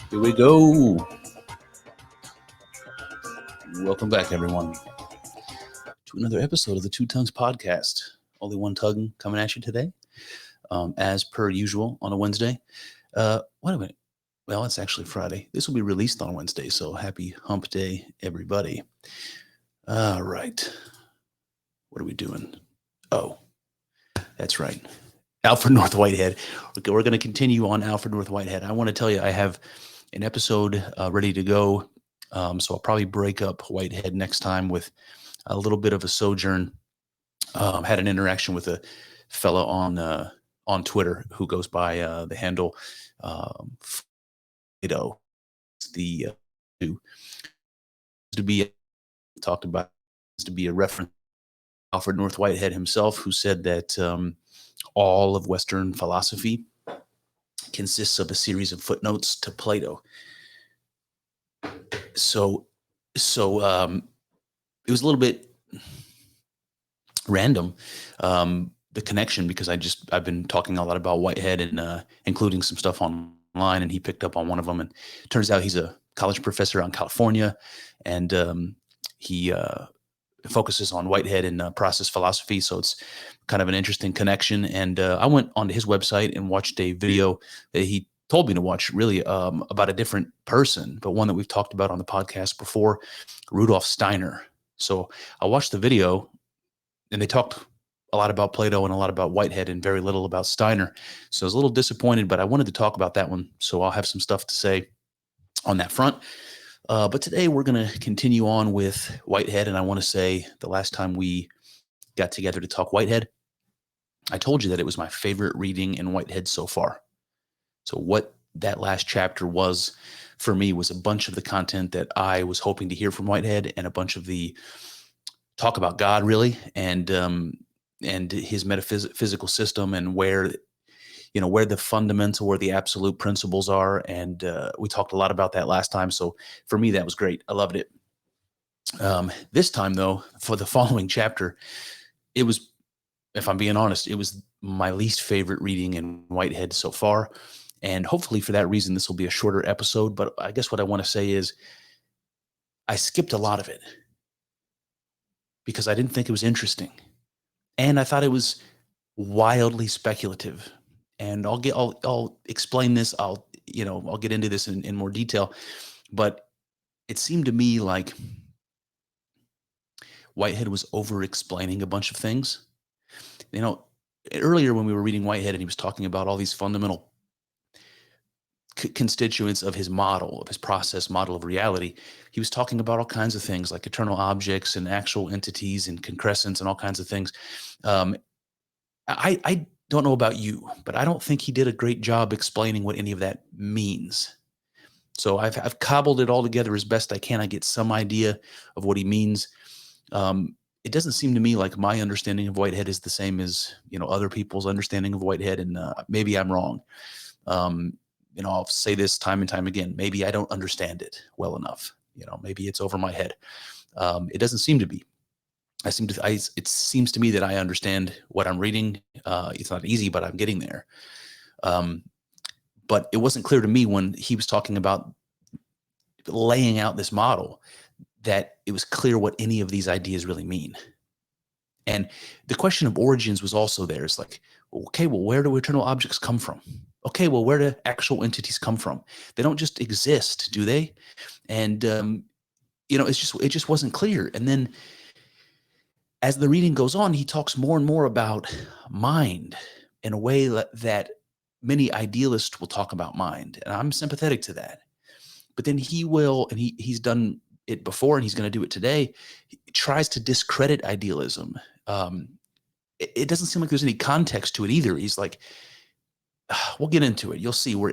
Here we go. Welcome back, everyone, to another episode of the Two Tongues Podcast. Only one tongue coming at you today, as per usual on a Wednesday. Wait a minute. Well, it's actually Friday. This will be released on Wednesday, so happy hump day, everybody. All right. What are we doing? Oh, that's right. Alfred North Whitehead. We're going to continue on Alfred North Whitehead. I want to tell you, I have an episode ready to go. So I'll probably break up Whitehead next time with a little bit of a sojourn. Had an interaction with a fellow on Twitter who goes by the handle Fido. The to be talked about to be a reference to Alfred North Whitehead himself, who said that all of Western philosophy consists of a series of footnotes to Plato. So it was a little bit random, the connection, because I've been talking a lot about Whitehead and including some stuff online, and he picked up on one of them. And it turns out he's a college professor out in California, and he focuses on Whitehead and process philosophy. So it's kind of an interesting connection. And I went onto his website and watched a video that he told me to watch, really about a different person, but one that we've talked about on the podcast before, Rudolf Steiner. So I watched the video, and they talked a lot about Plato and a lot about Whitehead and very little about Steiner. So I was a little disappointed, but I wanted to talk about that one. So I'll have some stuff to say on that front. But today we're going to continue on with Whitehead. And I want to say the last time we got together to talk Whitehead, I told you that it was my favorite reading in Whitehead so far. So what that last chapter was for me was a bunch of the content that I was hoping to hear from Whitehead, and a bunch of the talk about God, really, and his metaphysical system, and where the fundamental, where the absolute principles are. And we talked a lot about that last time. So for me, that was great. I loved it. This time, though, for the following chapter, it was, if I'm being honest, it was my least favorite reading in Whitehead so far. And hopefully for that reason, this will be a shorter episode. But I guess what I want to say is I skipped a lot of it because I didn't think it was interesting. And I thought it was wildly speculative. And I'll explain this. I'll get into this in more detail. But it seemed to me like Whitehead was over-explaining a bunch of things. Earlier when we were reading Whitehead and he was talking about all these fundamental constituents of his model, of his process model of reality, he was talking about all kinds of things like eternal objects and actual entities and concrescence and all kinds of things. I don't know about you, but I don't think he did a great job explaining what any of that means. So I've cobbled it all together as best I can. I get some idea of what he means. It doesn't seem to me like my understanding of Whitehead is the same as other people's understanding of Whitehead, and maybe I'm wrong. I'll say this time and time again. Maybe I don't understand it well enough. Maybe it's over my head. It doesn't seem to be. It seems to me that I understand what I'm reading. It's not easy, but I'm getting there. But it wasn't clear to me when he was talking about laying out this model that it was clear what any of these ideas really mean. And the question of origins was also there. It's like, okay, well, where do eternal objects come from? Okay, well, where do actual entities come from? They don't just exist, do they? And it just wasn't clear. And then as the reading goes on, he talks more and more about mind in a way that many idealists will talk about mind. And I'm sympathetic to that. But then he will, and he's done it before and he's going to do it today, he tries to discredit idealism. It doesn't seem like there's any context to it either. He's like, we'll get into it. You'll see where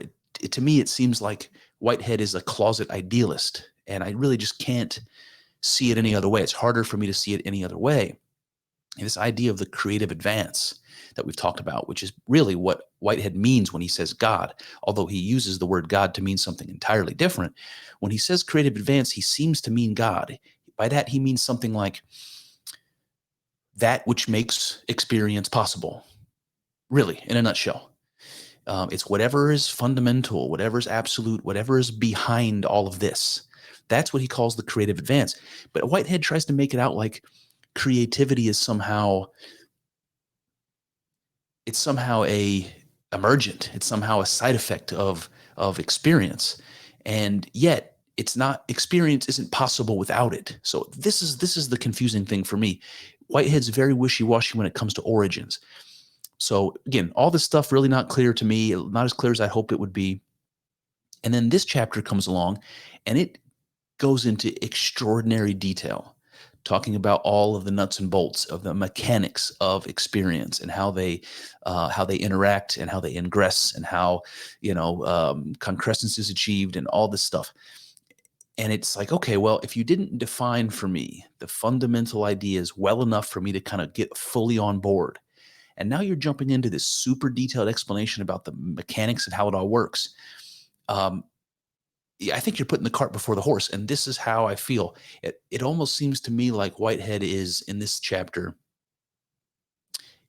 to me, it seems like Whitehead is a closet idealist, and I really just can't see it any other way. It's harder for me to see it any other way. And this idea of the creative advance that we've talked about, which is really what Whitehead means when he says God, although he uses the word God to mean something entirely different. When he says creative advance, he seems to mean God. By that, he means something like that which makes experience possible, really, in a nutshell. It's whatever is fundamental, whatever is absolute, whatever is behind all of this. That's what he calls the creative advance. But Whitehead tries to make it out like creativity is somehow a emergent. It's somehow a side effect of experience, and yet it's not. Experience isn't possible without it. So this is the confusing thing for me. Whitehead's very wishy-washy when it comes to origins. So again, all this stuff really not clear to me, not as clear as I hope it would be. And then this chapter comes along, and it goes into extraordinary detail, talking about all of the nuts and bolts of the mechanics of experience and how they interact and how they ingress and how concrescence is achieved and all this stuff. And it's like, okay, well, if you didn't define for me the fundamental ideas well enough for me to kind of get fully on board, and now you're jumping into this super detailed explanation about the mechanics and how it all works. Yeah, I think you're putting the cart before the horse. And this is how I feel. It almost seems to me like Whitehead is in this chapter.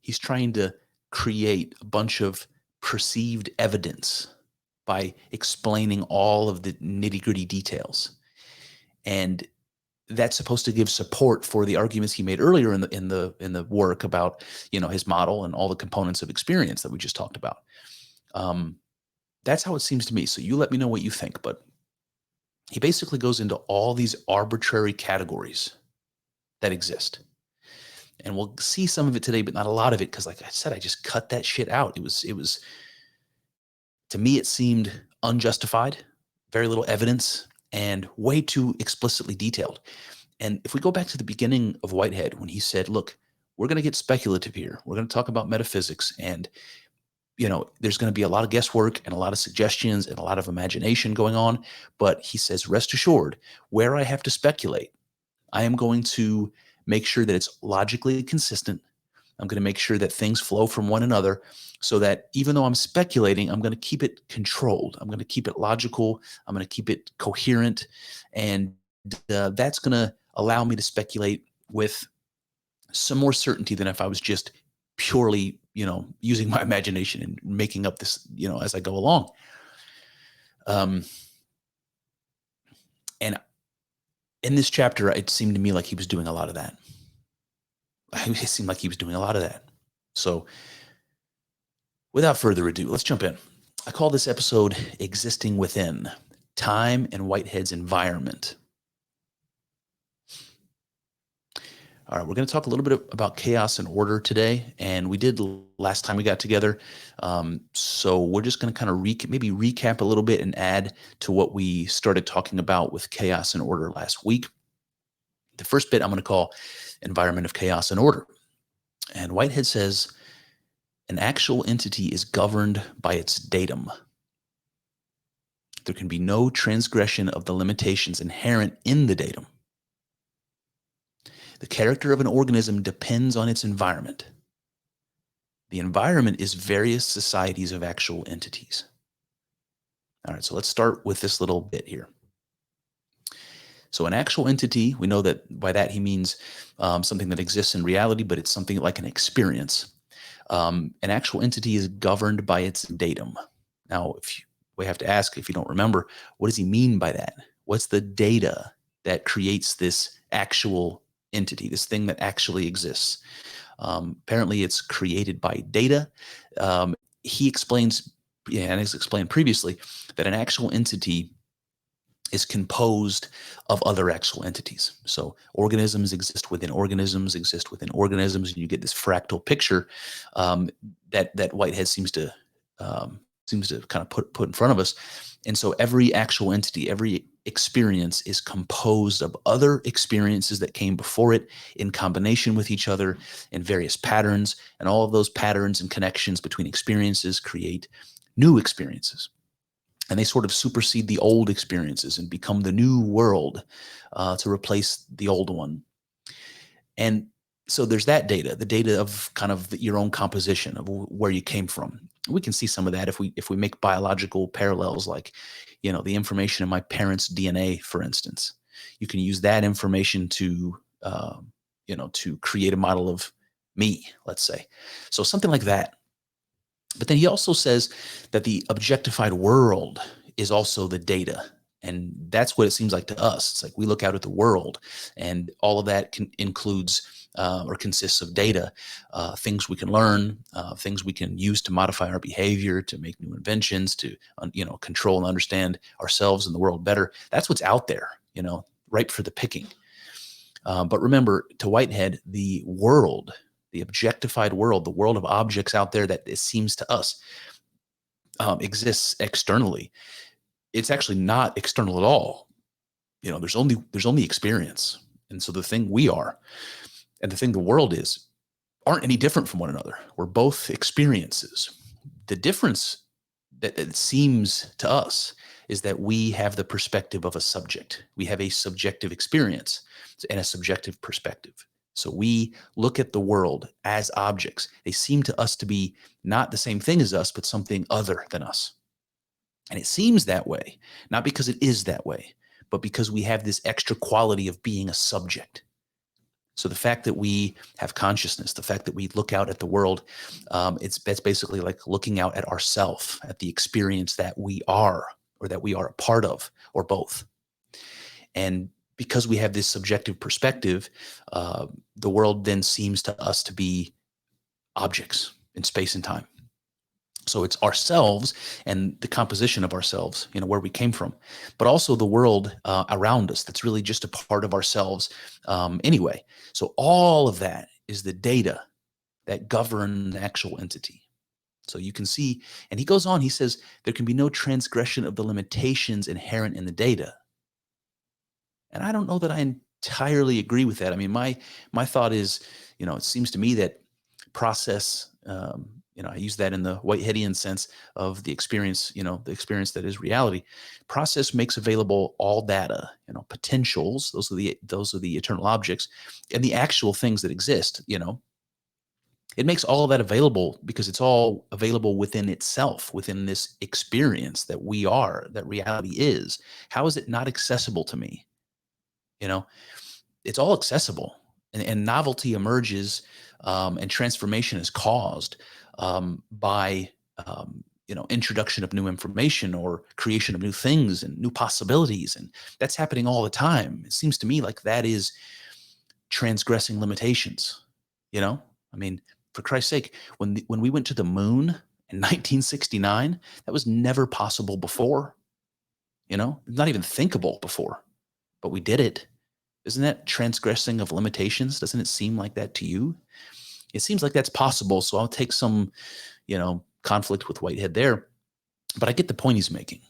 He's trying to create a bunch of perceived evidence by explaining all of the nitty gritty details. And that's supposed to give support for the arguments he made earlier in the work about his model and all the components of experience that we just talked about. That's how it seems to me. So you let me know what you think. But he basically goes into all these arbitrary categories that exist. And we'll see some of it today, but not a lot of it, because like I said, I just cut that shit out. It was to me, it seemed unjustified, very little evidence, and way too explicitly detailed. And if we go back to the beginning of Whitehead, when he said, look, we're going to get speculative here. We're going to talk about metaphysics, and there's going to be a lot of guesswork and a lot of suggestions and a lot of imagination going on. But he says, rest assured, where I have to speculate, I am going to make sure that it's logically consistent. I'm going to make sure that things flow from one another, so that even though I'm speculating, I'm going to keep it controlled. I'm going to keep it logical. I'm going to keep it coherent. And that's going to allow me to speculate with some more certainty than if I was just purely, using my imagination and making up this, as I go along. And in this chapter, it seemed to me like he was doing a lot of that. It seemed like he was doing a lot of that. So without further ado, let's jump in. I call this episode Existing Within: Time and Whitehead's Environment. All right, we're going to talk a little bit about chaos and order today, and we did last time we got together. So we're just going to kind of recap a little bit and add to what we started talking about with chaos and order last week. The first bit I'm going to call Environment of Chaos and Order. And Whitehead says, an actual entity is governed by its datum. There can be no transgression of the limitations inherent in the datum. The character of an organism depends on its environment. The environment is various societies of actual entities. All right, so let's start with this little bit here. So an actual entity, we know that by that he means something that exists in reality, but it's something like an experience. An actual entity is governed by its datum. Now, we have to ask, if you don't remember, what does he mean by that? What's the data that creates this actual entity, this thing that actually exists? Apparently, it's created by data. He explains, and has explained previously, that an actual entity is composed of other actual entities. So organisms exist within organisms, and you get this fractal picture that Whitehead seems to kind of put in front of us. And so every actual entity, every experience is composed of other experiences that came before it in combination with each other in various patterns, and all of those patterns and connections between experiences create new experiences. And they sort of supersede the old experiences and become the new world to replace the old one. And so there's that data, the data of kind of your own composition of where you came from. We can see some of that if we make biological parallels, like, the information in my parents' DNA, for instance. You can use that information to create a model of me, let's say. So something like that. But then he also says that the objectified world is also the data. And that's what it seems like to us. It's like we look out at the world, and all of that includes or consists of data, things we can learn, things we can use to modify our behavior, to make new inventions, to control and understand ourselves and the world better. That's what's out there, ripe for the picking. But remember, to Whitehead, the world, the objectified world, the world of objects out there that it seems to us exists externally. It's actually not external at all. There's only experience. And so the thing we are and the thing the world is aren't any different from one another. We're both experiences. The difference that it seems to us is that we have the perspective of a subject. We have a subjective experience and a subjective perspective. So we look at the world as objects. They seem to us to be not the same thing as us, but something other than us. And it seems that way, not because it is that way, but because we have this extra quality of being a subject. So the fact that we have consciousness, the fact that we look out at the world, that's basically like looking out at ourself, at the experience that we are, or that we are a part of, or both. And because we have this subjective perspective, the world then seems to us to be objects in space and time. So it's ourselves and the composition of ourselves, where we came from, but also the world around us that's really just a part of ourselves anyway. So all of that is the data that govern the actual entity. So you can see, and he goes on, he says, there can be no transgression of the limitations inherent in the data. And I don't know that I entirely agree with that. I mean, my thought is, it seems to me that process, I use that in the Whiteheadian sense of the experience, the experience that is reality. Process makes available all data, potentials. Those are the eternal objects, and the actual things that exist. It makes all of that available because it's all available within itself, within this experience that we are, that reality is. How is it not accessible to me? It's all accessible, and novelty emerges, and transformation is caused by introduction of new information or creation of new things and new possibilities, and that's happening all the time. It seems to me like that is transgressing limitations. I mean, for Christ's sake, when we went to the moon in 1969, that was never possible before. Not even thinkable before, but we did it. Isn't that transgressing of limitations? Doesn't it seem like that to you? It seems like that's possible. So I'll take some, conflict with Whitehead there, but I get the point he's making.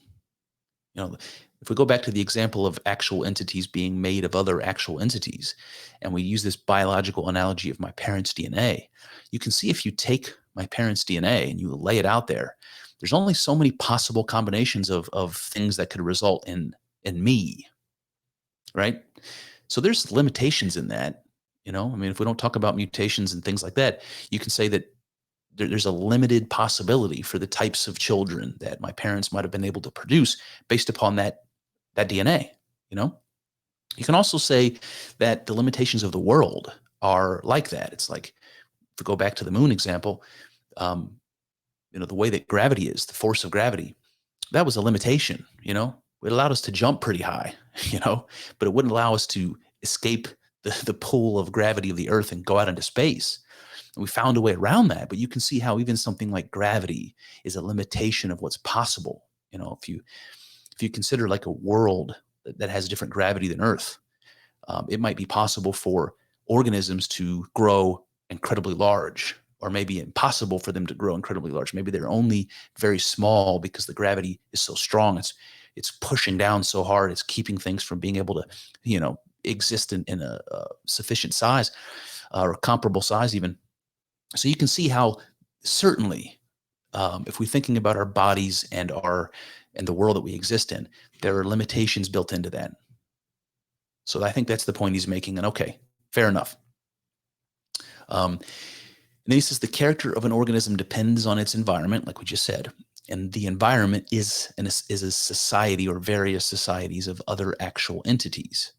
If we go back to the example of actual entities being made of other actual entities, and we use this biological analogy of my parents' DNA, you can see if you take my parents' DNA and you lay it out there, there's only so many possible combinations of things that could result in me, right? So there's limitations in that, if we don't talk about mutations and things like that, you can say that there's a limited possibility for the types of children that my parents might have been able to produce based upon that DNA, You can also say that the limitations of the world are like that. It's like, if we go back to the moon example, the way that gravity is, the force of gravity, that was a limitation, It allowed us to jump pretty high, but it wouldn't allow us to escape the pull of gravity of the earth and go out into space. And we found a way around that, but you can see how even something like gravity is a limitation of what's possible. If you consider like a world that has different gravity than Earth, it might be possible for organisms to grow incredibly large, or maybe impossible for them to grow incredibly large. Maybe they're only very small because the gravity is so strong. It's pushing down so hard. It's keeping things from being able to, exist in a sufficient size or comparable size even. So you can see how certainly, if we're thinking about our bodies and the world that we exist in, there are limitations built into that. So I think that's the point he's making. And okay, fair enough. And then he says the character of an organism depends on its environment, like we just said, and the environment is a society or various societies of other actual entities.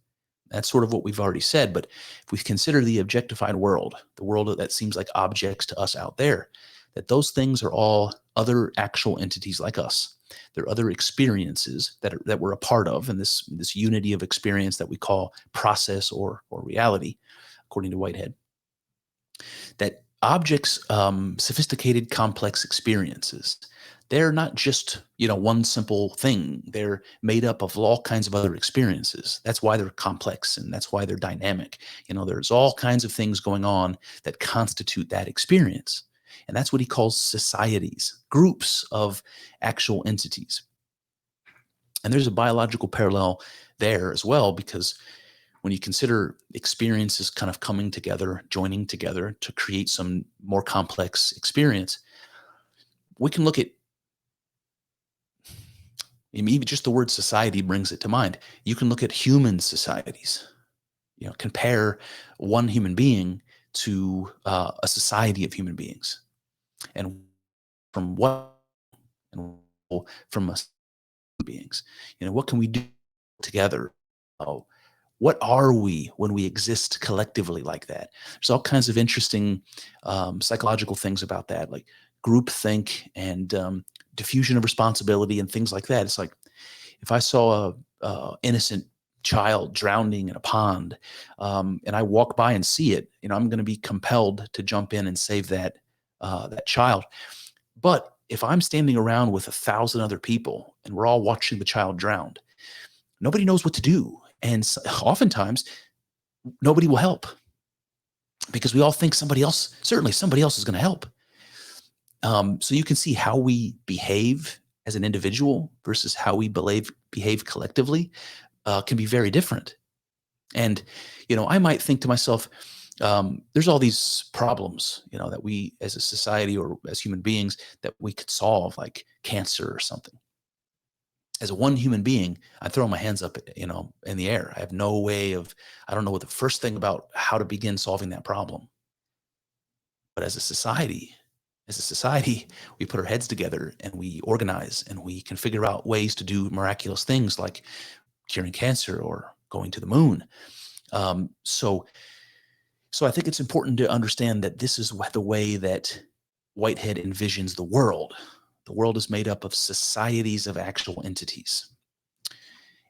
That's sort of what we've already said. But if we consider the objectified world, the world that seems like objects to us out there, that those things are all other actual entities like us. They're other experiences that we're a part of in this unity of experience that we call process or reality, according to Whitehead. That objects, sophisticated, complex experiences, they're not just one simple thing. They're made up of all kinds of other experiences. That's why they're complex and that's why they're dynamic. There's all kinds of things going on that constitute that experience. And that's what he calls societies, groups of actual entities. And there's a biological parallel there as well, because when you consider experiences kind of coming together, joining together to create some more complex experience, we can look at, even just the word society brings it to mind. You can look at human societies, compare one human being to a society of human beings. And from what, and from us beings, what can we do together? What are we when we exist collectively like that? There's all kinds of interesting psychological things about that, like groupthink and diffusion of responsibility and things like that. It's like if I saw a innocent child drowning in a pond, and I walk by and see it, I'm going to be compelled to jump in and save that child. But if I'm standing around with 1,000 other people and we're all watching the child drown, nobody knows what to do. And oftentimes, nobody will help because we all think somebody else is going to help. So you can see how we behave as an individual versus how we behave collectively can be very different. And, I might think to myself, there's all these problems, that we as a society or as human beings that we could solve, like cancer or something. As a one human being, I throw my hands up, in the air. I have no way I don't know what the first thing about how to begin solving that problem. But as a society, we put our heads together and we organize and we can figure out ways to do miraculous things like curing cancer or going to the moon. So I think it's important to understand that this is the way that Whitehead envisions the world. The world is made up of societies of actual entities.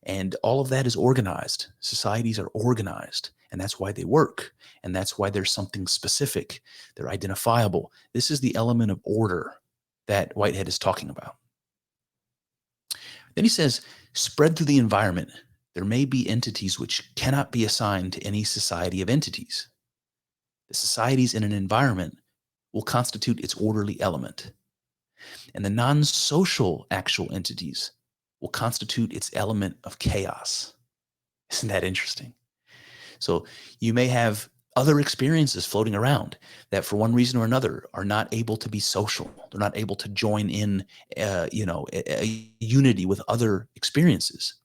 And all of that is organized. Societies are organized, and that's why they work. And that's why there's something specific. They're identifiable. This is the element of order that Whitehead is talking about. Then he says, spread through the environment, there may be entities which cannot be assigned to any society of entities. The societies in an environment will constitute its orderly element. And the non-social actual entities will constitute its element of chaos. Isn't that interesting? So you may have other experiences floating around that for one reason or another are not able to be social. They're not able to join in, a unity with other experiences.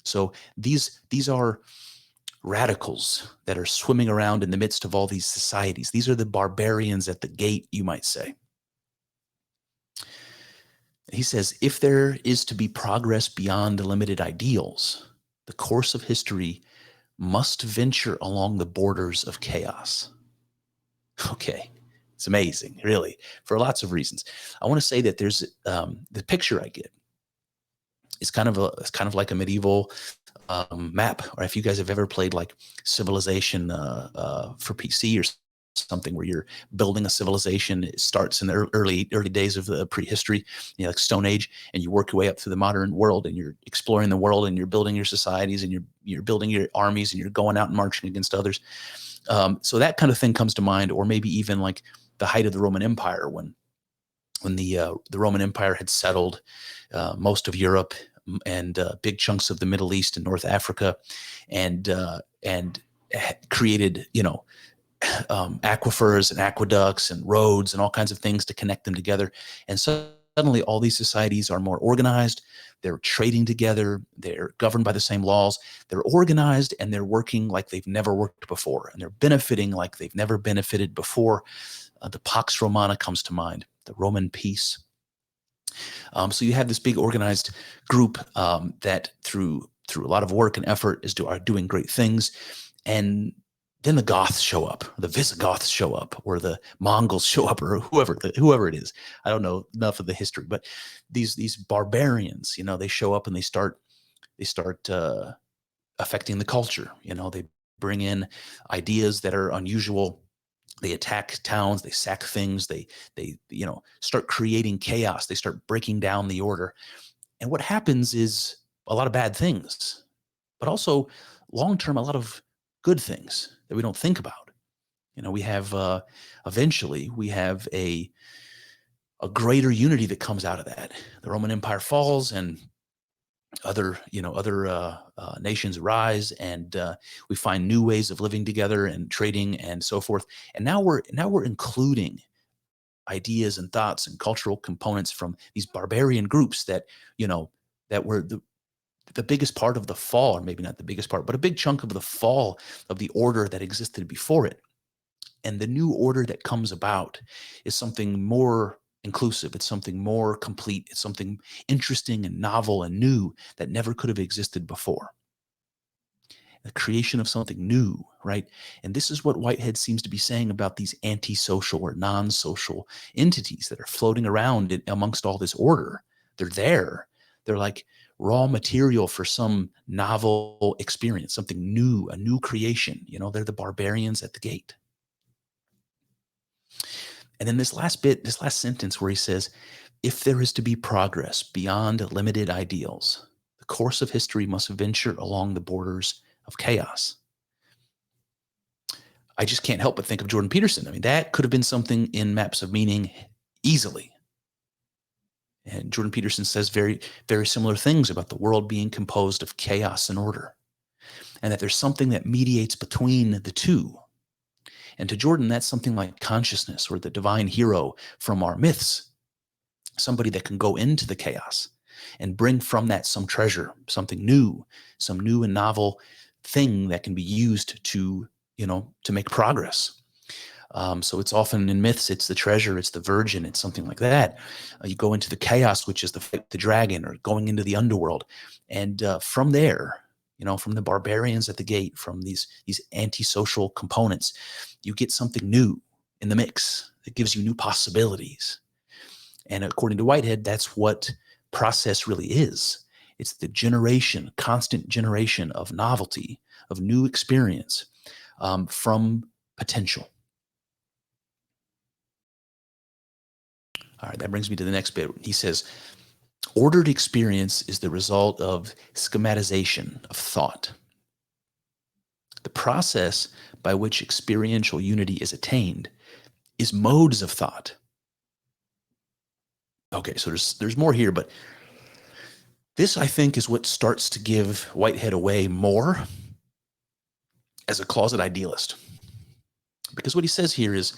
So these are radicals that are swimming around in the midst of all these societies. These are the barbarians at the gate, you might say. He says, if there is to be progress beyond the limited ideals, the course of history must venture along the borders of chaos. Okay, it's amazing, really, for lots of reasons. I want to say that there's the picture I get is kind of like a medieval map, or if you guys have ever played like Civilization for PC or something where you're building a civilization. It starts in the early days of the prehistory, like Stone Age, and you work your way up through the modern world, and you're exploring the world, and you're building your societies, and you're building your armies, and you're going out and marching against others. So that kind of thing comes to mind, or maybe even like the height of the Roman Empire, when the Roman Empire had settled most of Europe and big chunks of the Middle East and North Africa, and created, aquifers and aqueducts and roads and all kinds of things to connect them together. And suddenly all these societies are more organized. They're trading together. They're governed by the same laws. They're organized and they're working like they've never worked before. And they're benefiting like they've never benefited before. The Pax Romana comes to mind, the Roman peace. So you have this big organized group that through a lot of work and effort are doing great things. And then the Goths show up, the Visigoths show up, or the Mongols show up, or whoever it is. I don't know enough of the history, but these barbarians, they show up and they start affecting the culture. They bring in ideas that are unusual. They attack towns, they sack things, they start creating chaos. They start breaking down the order. And what happens is a lot of bad things, but also long term a lot of good things that we don't think about. We have eventually we have a greater unity that comes out of that. The Roman Empire falls, and other nations rise, and we find new ways of living together and trading and so forth. And now we're including ideas and thoughts and cultural components from these barbarian groups that were the biggest part of the fall, or maybe not the biggest part, but a big chunk of the fall of the order that existed before it. And the new order that comes about is something more inclusive. It's something more complete. It's something interesting and novel and new that never could have existed before. The creation of something new, right? And this is what Whitehead seems to be saying about these antisocial or non-social entities that are floating around amongst all this order. They're there. They're like raw material for some novel experience, something new, a new creation. They're the barbarians at the gate. And then this last sentence where he says, if there is to be progress beyond limited ideals, the course of history must venture along the borders of chaos. I just can't help but think of Jordan Peterson. I mean, that could have been something in Maps of Meaning easily. And Jordan Peterson says very, very similar things about the world being composed of chaos and order, and that there's something that mediates between the two. And to Jordan, that's something like consciousness, or the divine hero from our myths, somebody that can go into the chaos and bring from that some treasure, something new, some new and novel thing that can be used to make progress. So it's often in myths, it's the treasure, it's the virgin, it's something like that. You go into the chaos, which is the dragon, or going into the underworld. And from there, from the barbarians at the gate, from these antisocial components, you get something new in the mix that gives you new possibilities. And according to Whitehead, that's what process really is. It's the constant generation of novelty, of new experience from potential. All right, that brings me to the next bit. He says, ordered experience is the result of schematization of thought. The process by which experiential unity is attained is modes of thought. Okay, so there's more here, but this, I think, is what starts to give Whitehead away more as a closet idealist. Because what he says here is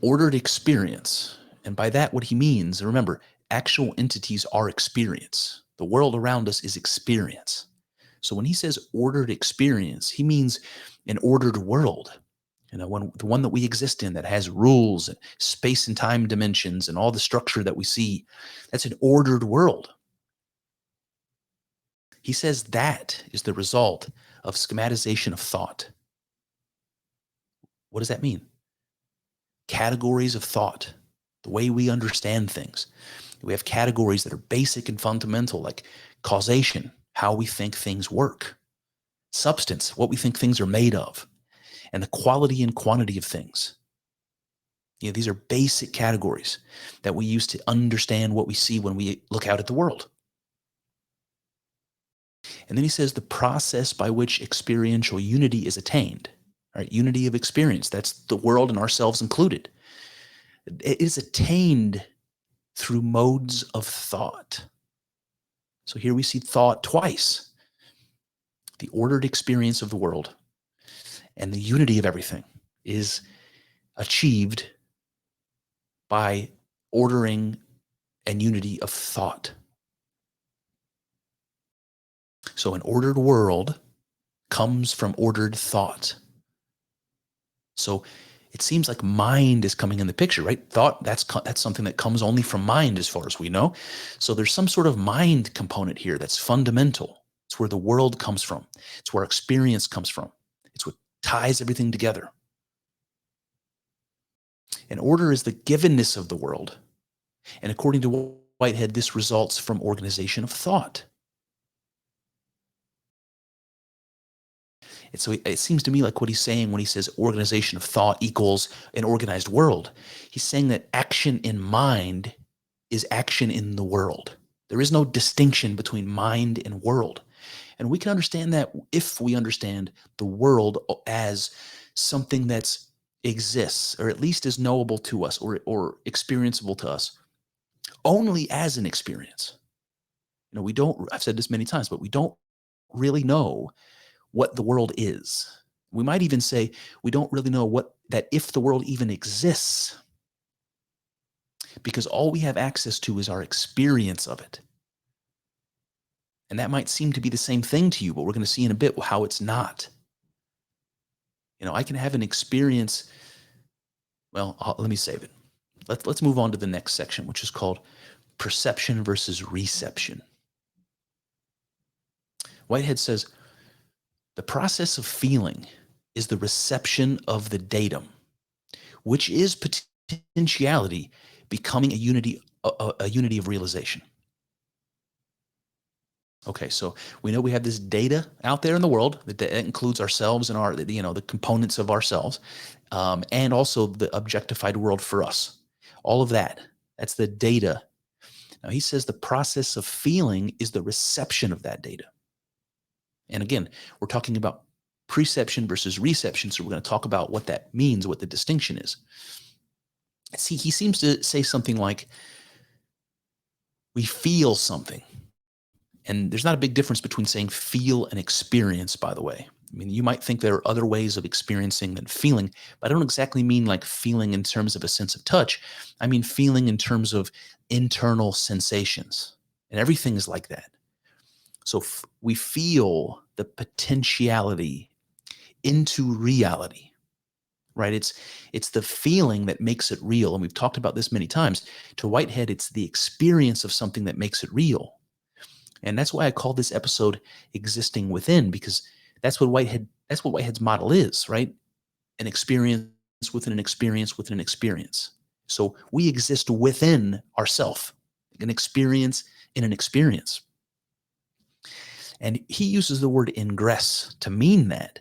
ordered experience. And by that, what he means, remember, actual entities are experience. The world around us is experience. So when he says ordered experience, he means an ordered world. The one that we exist in, that has rules, and space and time dimensions, and all the structure that we see. That's an ordered world. He says that is the result of schematization of thought. What does that mean? Categories of thought, the way we understand things. We have categories that are basic and fundamental, like causation, how we think things work, substance, what we think things are made of, and the quality and quantity of things. These are basic categories that we use to understand what we see when we look out at the world. And then he says the process by which experiential unity is attained, right? Unity of experience, that's the world and ourselves included. It is attained through modes of thought. So here we see thought twice. The ordered experience of the world and the unity of everything is achieved by ordering and unity of thought. So an ordered world comes from ordered thought. So it seems like mind is coming in the picture, right? Thought, that's something that comes only from mind as far as we know. So there's some sort of mind component here that's fundamental. It's where the world comes from. It's where experience comes from. It's what ties everything together. And order is the givenness of the world. And according to Whitehead, this results from organization of thought. And so it seems to me like what he's saying when he says organization of thought equals an organized world, he's saying that action in mind is action in the world. There is no distinction between mind and world. And we can understand that if we understand the world as something that's exists, or at least is knowable to us, or experienceable to us, only as an experience. We don't, I've said this many times, but we don't really know what the world is. We might even say we don't really know that if the world even exists, because all we have access to is our experience of it. And that might seem to be the same thing to you, but we're going to see in a bit how it's not. I can have an experience. Well, let me save it. Let's move on to the next section, which is called perception versus reception. Whitehead says, the process of feeling is the reception of the datum, which is potentiality becoming a unity of realization. Okay, so we know we have this data out there in the world that includes ourselves and the components of ourselves, and also the objectified world for us. All of that's the data. Now he says the process of feeling is the reception of that data. And again, we're talking about perception versus reception, so we're going to talk about what that means, what the distinction is. See, he seems to say something like, we feel something. And there's not a big difference between saying feel and experience, by the way. I mean, you might think there are other ways of experiencing than feeling, but I don't exactly mean like feeling in terms of a sense of touch. I mean feeling in terms of internal sensations. And everything is like that. So we feel the potentiality into reality, right? It's the feeling that makes it real. And we've talked about this many times. To Whitehead, it's the experience of something that makes it real. And that's why I call this episode Existing Within, because that's what Whitehead's model is, right? An experience within an experience within an experience. So we exist within ourself, an experience in an experience. And he uses the word ingress to mean that,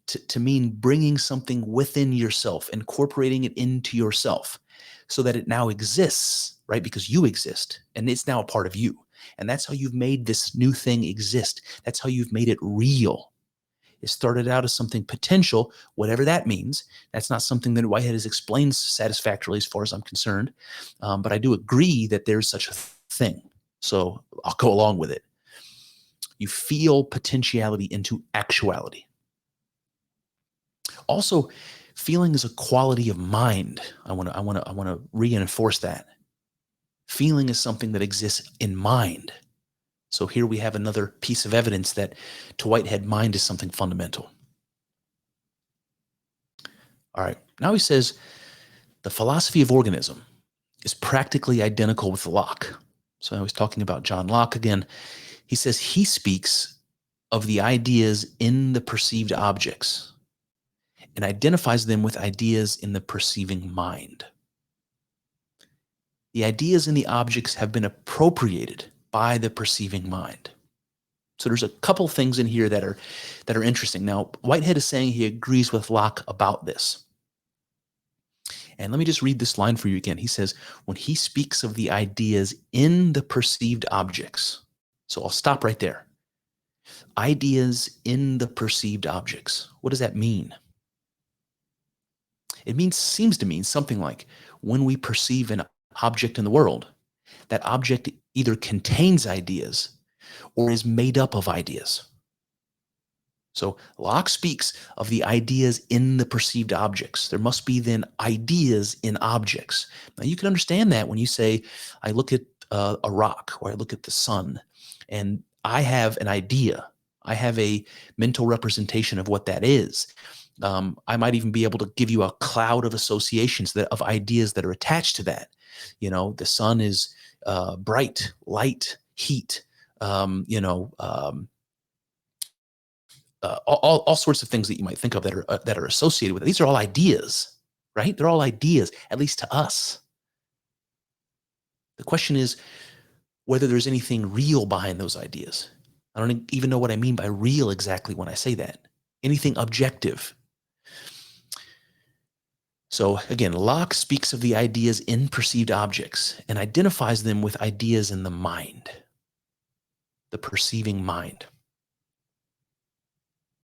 to mean bringing something within yourself, incorporating it into yourself so that it now exists, right? Because you exist and it's now a part of you. And that's how you've made this new thing exist. That's how you've made it real. It started out as something potential, whatever that means. That's not something that Whitehead has explained satisfactorily as far as I'm concerned. But I do agree that there's such a thing. So I'll go along with it. You feel potentiality into actuality. Also, feeling is a quality of mind. I want to reinforce that. Feeling is something that exists in mind. So here we have another piece of evidence that to Whitehead, mind is something fundamental. All right. Now he says the philosophy of organism is practically identical with Locke. So I was talking about John Locke again. He says he speaks of the ideas in the perceived objects and identifies them with ideas in the perceiving mind. The ideas in the objects have been appropriated by the perceiving mind. So there's a couple things in here that are interesting. Now, Whitehead is saying he agrees with Locke about this. And let me just read this line for you again. He says, when he speaks of the ideas in the perceived objects. So I'll stop right there. Ideas in the perceived objects. What does that mean? It seems to mean something like when we perceive an object in the world, that object either contains ideas or is made up of ideas. So Locke speaks of the ideas in the perceived objects. There must be then ideas in objects. Now you can understand that when you say, I look at a rock or I look at the sun and I have an idea. I have a mental representation of what that is. I might even be able to give you a cloud of associations of ideas that are attached to that. The sun is bright, light, heat, all sorts of things that you might think of that are associated with it. These are all ideas, right? They're all ideas, at least to us. The question is whether there's anything real behind those ideas. I don't even know what I mean by real exactly when I say that. Anything objective. So again, Locke speaks of the ideas in perceived objects and identifies them with ideas in the mind, the perceiving mind.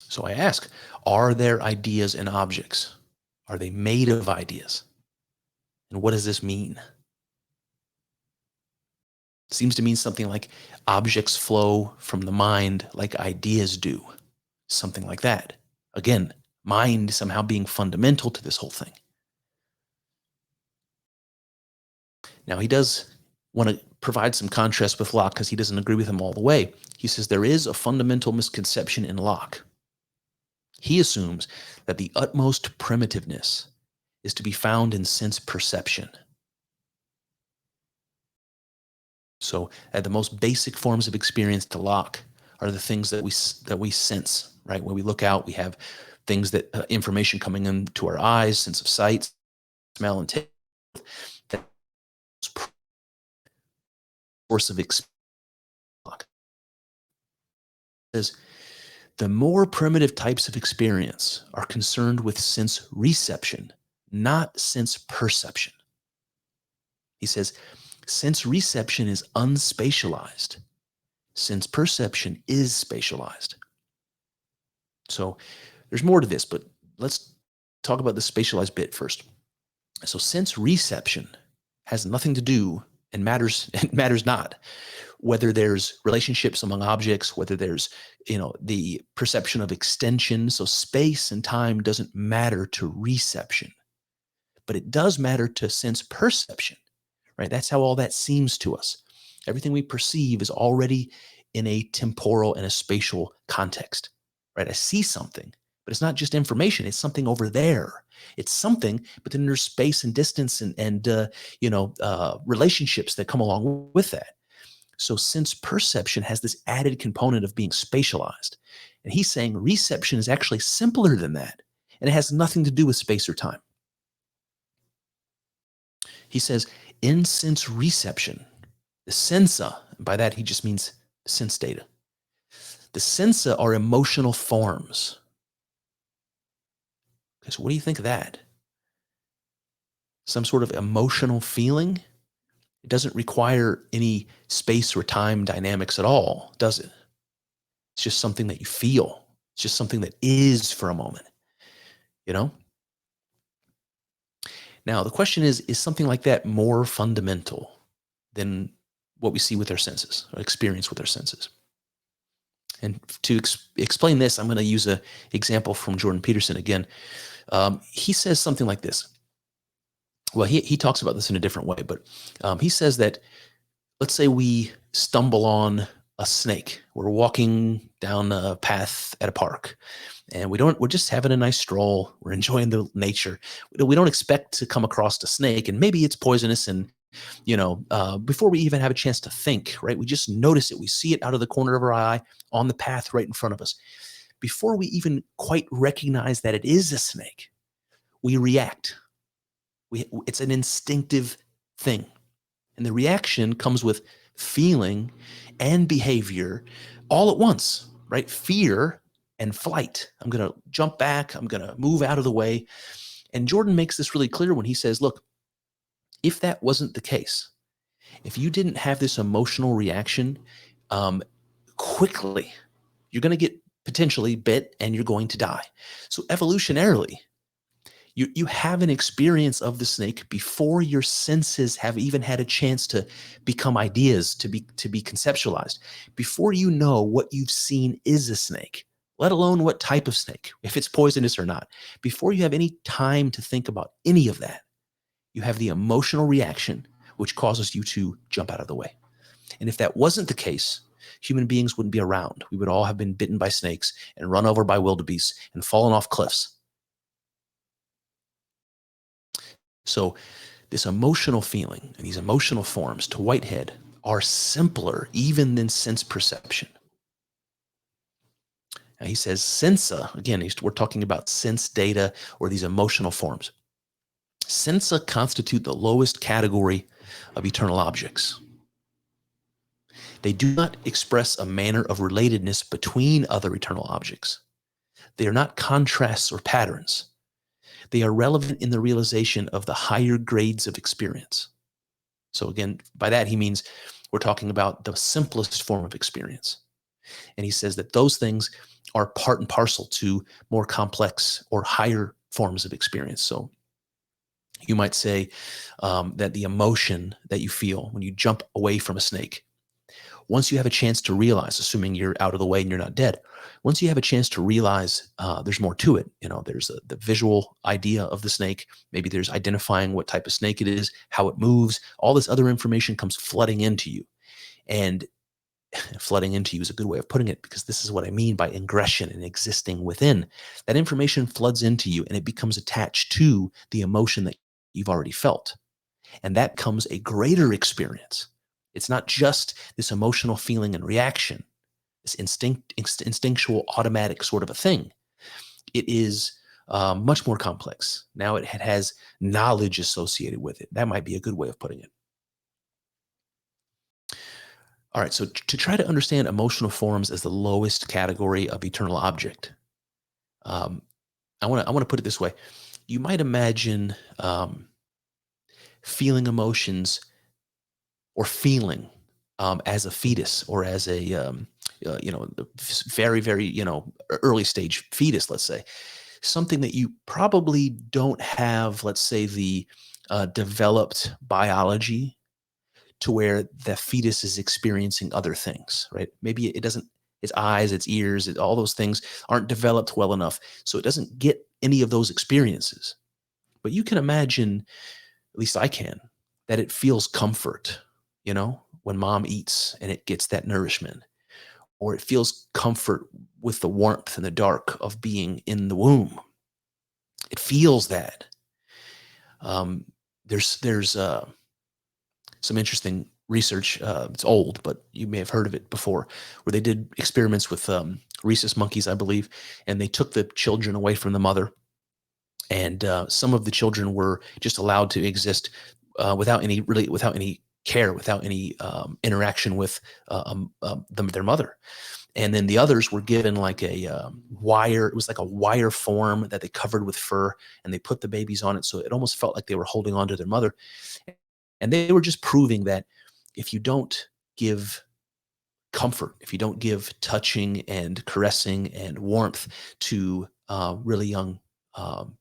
So I ask, are there ideas in objects? Are they made of ideas? And what does this mean? It seems to mean something like objects flow from the mind like ideas do. Something like that. Again, mind somehow being fundamental to this whole thing. Now, he does want to provide some contrast with Locke because he doesn't agree with him all the way. He says there is a fundamental misconception in Locke. He assumes that the utmost primitiveness is to be found in sense perception. So, at the most basic forms of experience to Locke are the things that we sense, right? When we look out, we have things that information coming into our eyes, sense of sight, smell, and taste. Source of experience. Says the more primitive types of experience are concerned with sense reception, not sense perception. He says sense reception is unspatialized. Sense perception is spatialized. So there's more to this, but let's talk about the spatialized bit first. So sense reception has nothing to do and matters not whether there's relationships among objects, whether there's the perception of extension. So space and time doesn't matter to reception, but it does matter to sense perception, right? That's how all that seems to us. Everything we perceive is already in a temporal and a spatial context, right? I see something, but it's not just information. It's something over there. It's something, but then there's space and distance and relationships that come along with that. So sense perception has this added component of being spatialized. And he's saying reception is actually simpler than that. And it has nothing to do with space or time. He says in sense reception, the sensa, and by that he just means sense data. The sensa are emotional forms. Okay, so what do you think of that? Some sort of emotional feeling? It doesn't require any space or time dynamics at all, does it? It's just something that you feel. It's just something that is for a moment, Now, the question is something like that more fundamental than what we see with our senses, or experience with our senses? And to explain this, I'm going to use an example from Jordan Peterson again. He says something like this. Well, he talks about this in a different way, but he says that, let's say we stumble on a snake. We're walking down a path at a park, and we're just having a nice stroll. We're enjoying the nature. We don't expect to come across a snake, and maybe it's poisonous. And before we even have a chance to think, right, we just notice it. We see it out of the corner of our eye on the path right in front of us. Before we even quite recognize that it is a snake, we react. It's an instinctive thing. And the reaction comes with feeling and behavior all at once, right? Fear and flight. I'm going to jump back. I'm going to move out of the way. And Jordan makes this really clear when he says, look, if that wasn't the case, if you didn't have this emotional reaction quickly, you're going to get potentially bit and you're going to die. So evolutionarily, you have an experience of the snake before your senses have even had a chance to become ideas, to be conceptualized, before you know what you've seen is a snake, let alone what type of snake, if it's poisonous or not. Before you have any time to think about any of that, you have the emotional reaction, which causes you to jump out of the way. And if that wasn't the case, human beings wouldn't be around. We would all have been bitten by snakes and run over by wildebeests and fallen off cliffs. So this emotional feeling and these emotional forms to Whitehead are simpler even than sense perception. He says sensa, again, we're talking about sense data or these emotional forms. Sensa constitute the lowest category of eternal objects. They do not express a manner of relatedness between other eternal objects. They are not contrasts or patterns. They are relevant in the realization of the higher grades of experience. So again, by that he means we're talking about the simplest form of experience. And he says that those things are part and parcel to more complex or higher forms of experience. So you might say that the emotion that you feel when you jump away from a snake, once you have a chance to realize, assuming you're out of the way and you're not dead, once you have a chance to realize there's more to it, there's the visual idea of the snake, maybe there's identifying what type of snake it is, how it moves, all this other information comes flooding into you. And flooding into you is a good way of putting it, because this is what I mean by ingression and existing within. That information floods into you and it becomes attached to the emotion that you've already felt. And that becomes a greater experience. It's not just this emotional feeling and reaction, this instinctual, automatic sort of a thing. It is much more complex. Now it has knowledge associated with it. That might be a good way of putting it. All right, so to try to understand emotional forms as the lowest category of eternal object, um, I want to put it this way: you might imagine feeling emotions or feeling as a fetus or as a very very early stage fetus, let's say, something that you probably don't have, let's say, the developed biology to where the fetus is experiencing other things, right? Maybe it doesn't, its eyes, its ears, all those things aren't developed well enough. So it doesn't get any of those experiences. But you can imagine, at least I can, that it feels comfort, when mom eats and it gets that nourishment, or it feels comfort with the warmth in the dark of being in the womb. It feels that. Um, there's some interesting research. It's old, but you may have heard of it before, where they did experiments with rhesus monkeys, I believe, and they took the children away from the mother, and some of the children were just allowed to exist without any care, without any interaction with their mother. And then the others were given like a wire. It was like a wire form that they covered with fur, and they put the babies on it, so it almost felt like they were holding on to their mother. And they were just proving that if you don't give comfort, if you don't give touching and caressing and warmth to really young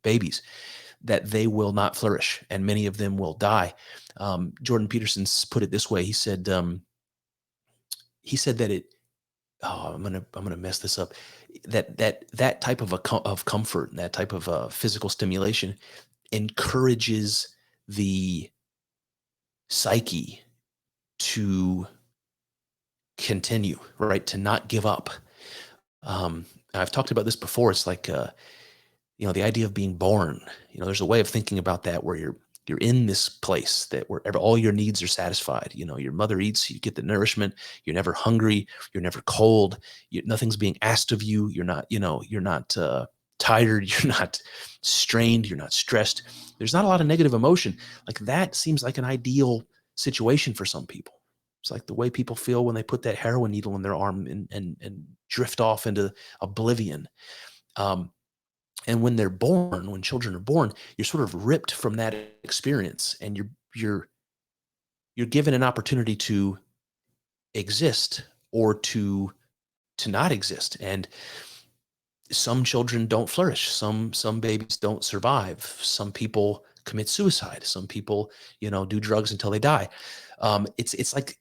babies, that they will not flourish, and many of them will die. Jordan Peterson's put it this way. He said that it. Oh, I'm gonna mess this up. That type of of comfort and that type of physical stimulation encourages the psyche to continue, right? To not give up. I've talked about this before. It's like, the idea of being born. There's a way of thinking about that where you're in this place that where all your needs are satisfied. Your mother eats, you get the nourishment. You're never hungry. You're never cold. Nothing's being asked of you. You're not tired. You're not strained. You're not stressed. There's not a lot of negative emotion. Like that seems like an ideal situation for some people. It's like the way people feel when they put that heroin needle in their arm and drift off into oblivion. Um, and when children are born, you're sort of ripped from that experience, and you're given an opportunity to exist or to not exist. And some children don't flourish. Some babies don't survive. Some people commit suicide. Some people, do drugs until they die. It's like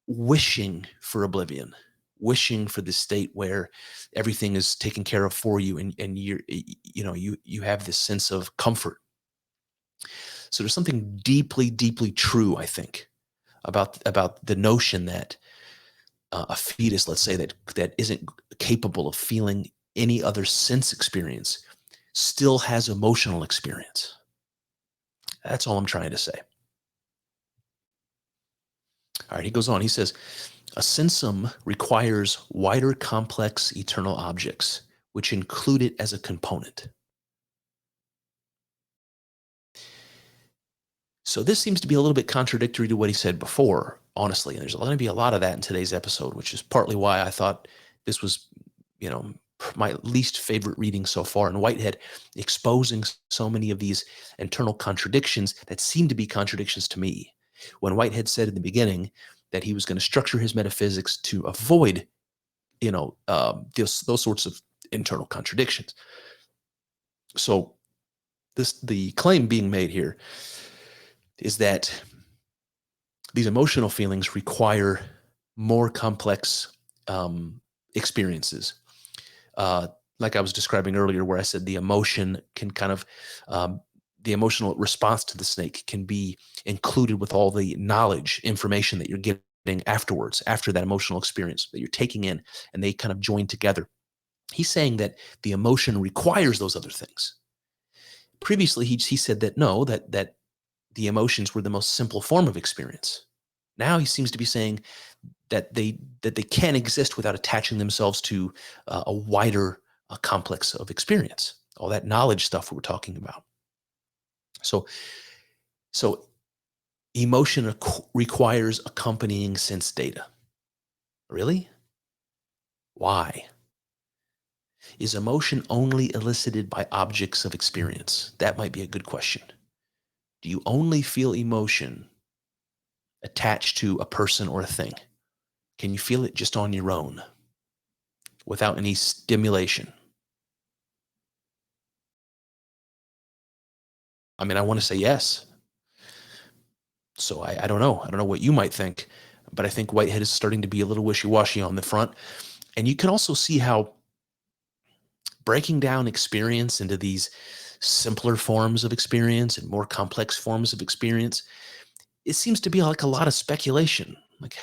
wishing for oblivion, wishing for the state where everything is taken care of for you, and you have this sense of comfort. So there's something deeply, deeply true, I think, about the notion that a fetus, let's say, that isn't capable of feeling any other sense experience, still has emotional experience. That's all I'm trying to say. All right, he goes on. He says, A synsum requires wider complex eternal objects, which include it as a component. So this seems to be a little bit contradictory to what he said before, honestly. And there's going to be a lot of that in today's episode, which is partly why I thought this was, you know, my least favorite reading so far. And Whitehead exposing so many of these internal contradictions that seem to be contradictions to me. When Whitehead said in the beginning that he was going to structure his metaphysics to avoid, those sorts of internal contradictions. So the claim being made here is that these emotional feelings require more complex experiences. Like I was describing earlier, where I said the emotion can kind of, the emotional response to the snake can be included with all the knowledge, information that you're getting afterwards, after that emotional experience that you're taking in, and they kind of join together. He's saying that the emotion requires those other things. Previously, he said that no, that the emotions were the most simple form of experience. Now he seems to be saying that they can't exist without attaching themselves to a wider complex of experience, all that knowledge stuff we were talking about. So emotion requires accompanying sense data. Really? Why? Is emotion only elicited by objects of experience? That might be a good question. Do you only feel emotion attached to a person or a thing? Can you feel it just on your own without any stimulation? I mean, I want to say yes. So I don't know. I don't know what you might think, but I think Whitehead is starting to be a little wishy-washy on the front. And you can also see how breaking down experience into these simpler forms of experience and more complex forms of experience, it seems to be like a lot of speculation. Like,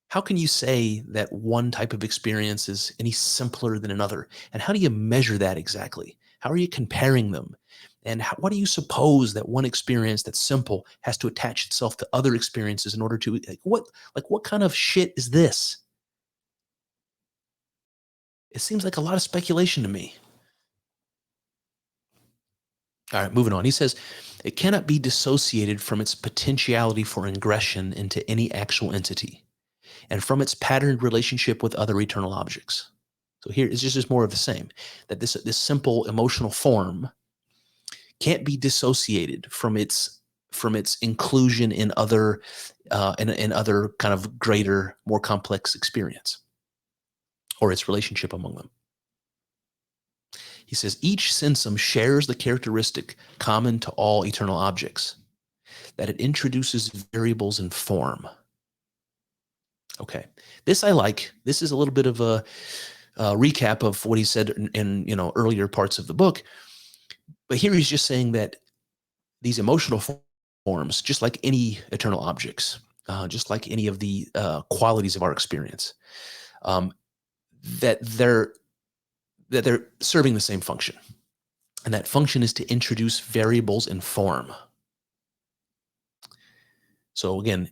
how can you say that one type of experience is any simpler than another? And how do you measure that exactly? How are you comparing them? And what do you suppose that one experience that's simple has to attach itself to other experiences in order to, what kind of shit is this? It seems like a lot of speculation to me. All right, moving on. He says, it cannot be dissociated from its potentiality for ingression into any actual entity and from its patterned relationship with other eternal objects. So here is just more of the same, that this simple emotional form can't be dissociated from its inclusion in other in other kind of greater, more complex experience, or its relationship among them. He says each synsum shares the characteristic common to all eternal objects, that it introduces variables in form. Okay, this I like. This is a little bit of a recap of what he said in earlier parts of the book. But here he's just saying that these emotional forms, just like any eternal objects, just like any of the qualities of our experience, that they're serving the same function, and that function is to introduce variables in form. So again,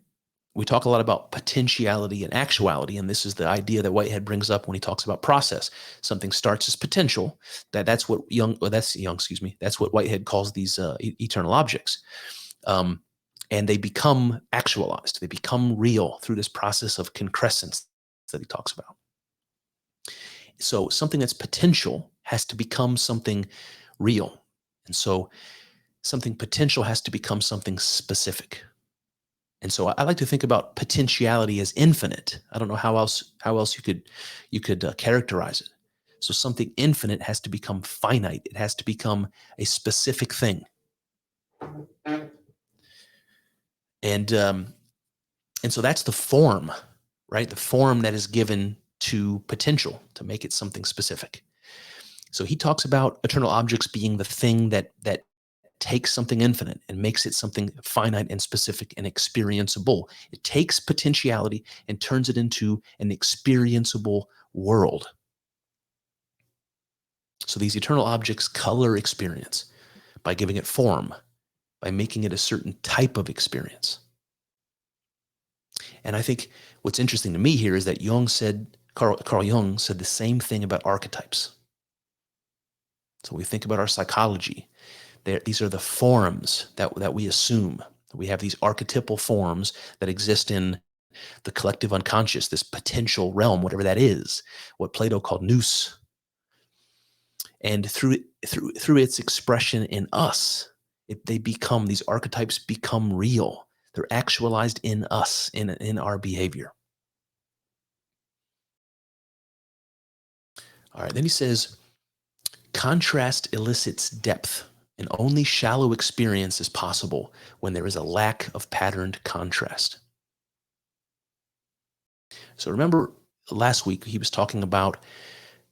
we talk a lot about potentiality and actuality, and this is the idea that Whitehead brings up when he talks about process. Something starts as potential. That's what That's what Whitehead calls these eternal objects, and they become actualized. They become real through this process of concrescence that he talks about. So something that's potential has to become something real, and so something potential has to become something specific. And so I like to think about potentiality as infinite. I don't know how else you could characterize it. So something infinite has to become finite. It has to become a specific thing. And so that's the form, right? The form that is given to potential to make it something specific. So he talks about eternal objects being the thing that takes something infinite and makes it something finite and specific and experienceable. It takes potentiality and turns it into an experienceable world. So these eternal objects color experience by giving it form, by making it a certain type of experience. And I think what's interesting to me here is that Carl Jung said the same thing about archetypes. So we think about our psychology. These are the forms that we assume. We have these archetypal forms that exist in the collective unconscious, this potential realm, whatever that is, what Plato called nous. And through its expression in us, these archetypes become real. They're actualized in us, in our behavior. All right, then he says, contrast elicits depth, and only shallow experience is possible when there is a lack of patterned contrast. So remember last week he was talking about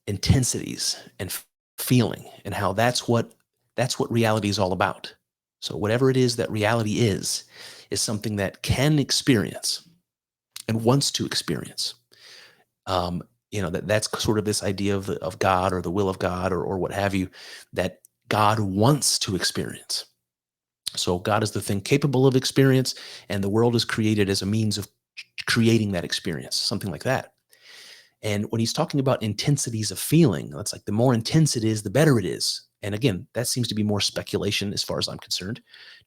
intensities and feeling and how that's what reality is all about. So whatever it is that reality is something that can experience and wants to experience. That's sort of this idea of God or the will of God or what have you, that God wants to experience. So God is the thing capable of experience, and the world is created as a means of creating that experience, something like that. And when he's talking about intensities of feeling, that's like the more intense it is, the better it is. And again, that seems to be more speculation as far as I'm concerned.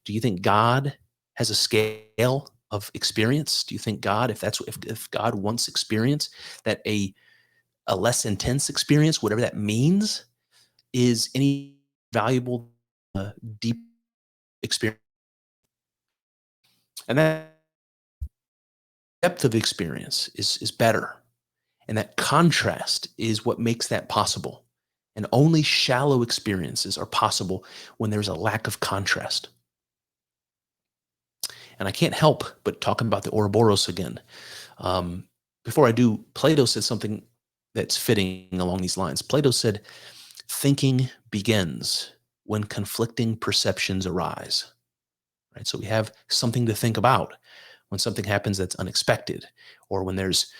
Do you think God has a scale of experience? Do you think God, if God wants experience, that a less intense experience, whatever that means, is any valuable, deep experience? And that depth of experience is better. And that contrast is what makes that possible. And only shallow experiences are possible when there's a lack of contrast. And I can't help but talking about the Ouroboros again. Before I do, Plato said something that's fitting along these lines. Plato said, thinking begins when conflicting perceptions arise. Right? So we have something to think about when something happens that's unexpected, or when there's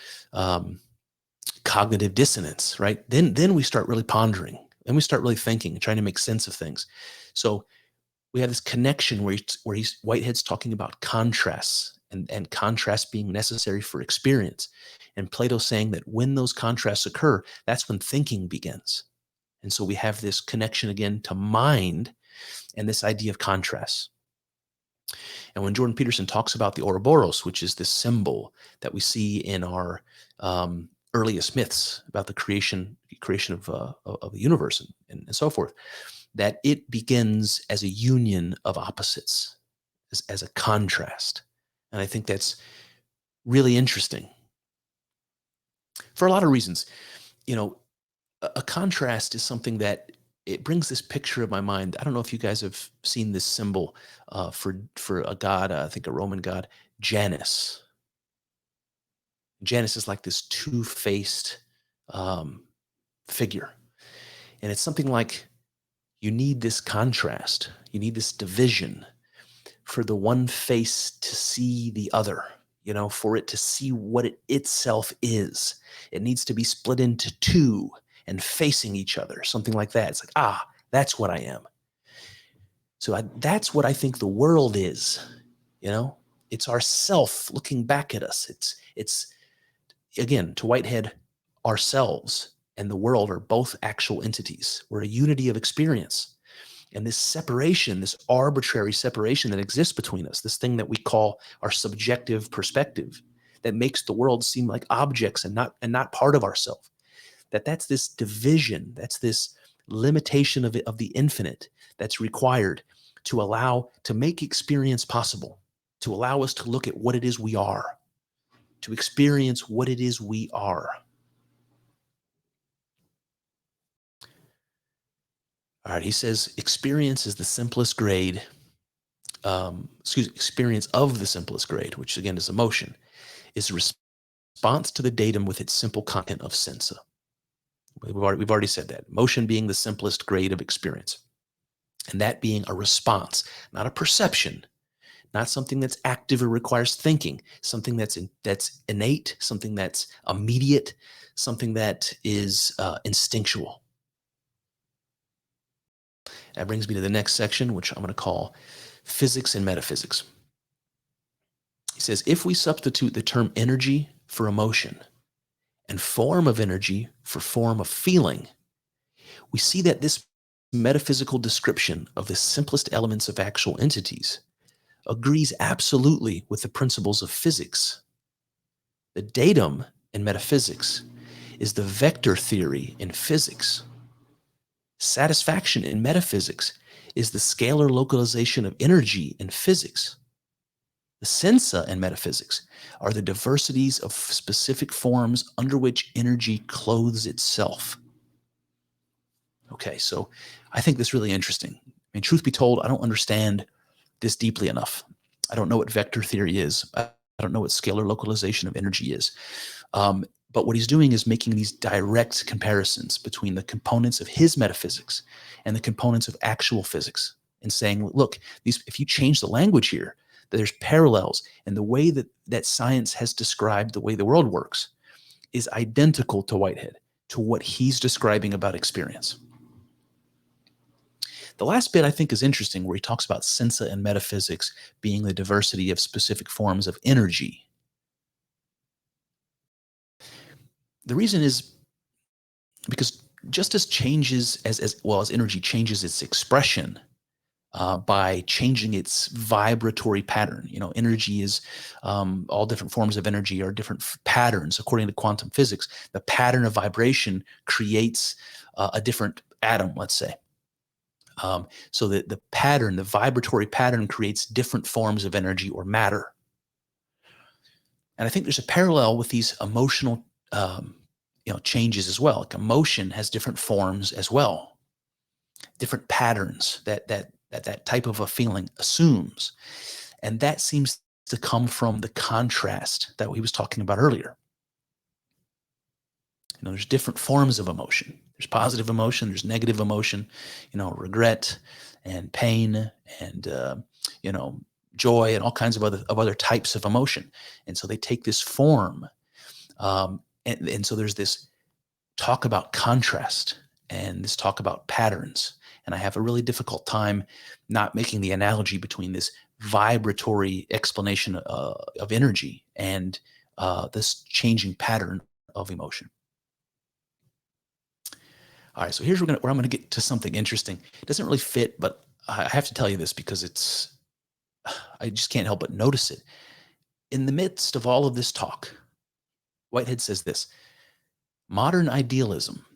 cognitive dissonance, right? Then we start really pondering, and we start really thinking and trying to make sense of things. So we have this connection where Whitehead's talking about contrasts and contrast being necessary for experience. And Plato's saying that when those contrasts occur, that's when thinking begins. And so we have this connection again to mind and this idea of contrast. And when Jordan Peterson talks about the Ouroboros, which is this symbol that we see in our earliest myths about the creation of the universe and so forth, that it begins as a union of opposites, as a contrast. And I think that's really interesting for a lot of reasons. A contrast is something that it brings this picture of my mind. I don't know if you guys have seen this symbol for a god, I think a Roman god, Janus. Janus is like this two-faced figure. And it's something like you need this contrast. You need this division for the one face to see the other, for it to see what it itself is. It needs to be split into two and facing each other, something like that. It's like, that's what I am. So that's what I think the world is, It's ourself looking back at us. It's again, to Whitehead, ourselves and the world are both actual entities. We're a unity of experience. And this separation, this arbitrary separation that exists between us, this thing that we call our subjective perspective, that makes the world seem like objects and not part of ourselves, that's this division, that's this limitation of the infinite that's required to make experience possible, to allow us to look at what it is we are, to experience what it is we are. All right, he says experience is the simplest grade. Experience of the simplest grade, which again is emotion, is a response to the datum with its simple content of sensa. We've already said that. Motion being the simplest grade of experience, and that being a response, not a perception, not something that's active or requires thinking, something that's innate, something that's immediate, something that is instinctual. That brings me to the next section, which I'm going to call physics and metaphysics. He says, if we substitute the term energy for emotion and form of energy for form of feeling, we see that this metaphysical description of the simplest elements of actual entities agrees absolutely with the principles of physics. The datum in metaphysics is the vector theory in physics. Satisfaction in metaphysics is the scalar localization of energy in physics. The sensa in metaphysics are the diversities of specific forms under which energy clothes itself. Okay, so I think this is really interesting. I mean, truth be told, I don't understand this deeply enough. I don't know what vector theory is. I don't know what scalar localization of energy is. But what he's doing is making these direct comparisons between the components of his metaphysics and the components of actual physics, and saying, look, if you change the language here, there's parallels, and the way that science has described the way the world works is identical to Whitehead, to what he's describing about experience. The last bit I think is interesting, where he talks about sensa and metaphysics being the diversity of specific forms of energy. The reason is because just as changes, as well as energy changes its expression by changing its vibratory pattern. You know, energy is all different forms of energy are different patterns. According to quantum physics, the pattern of vibration creates a different atom, let's say. So that the pattern, the vibratory pattern, creates different forms of energy or matter. And I think there's a parallel with these emotional changes as well. Like emotion has different forms as well, different patterns that type of a feeling assumes. And that seems to come from the contrast that we was talking about earlier. You know, there's different forms of emotion. There's positive emotion, there's negative emotion, regret and pain and, joy and all kinds of other types of emotion. And so they take this form. And so there's this talk about contrast and this talk about patterns. And I have a really difficult time not making the analogy between this vibratory explanation of energy and this changing pattern of emotion. All right, so here's where I'm going to get to something interesting. It doesn't really fit, but I have to tell you this because I just can't help but notice it. In the midst of all of this talk, Whitehead says this: modern idealism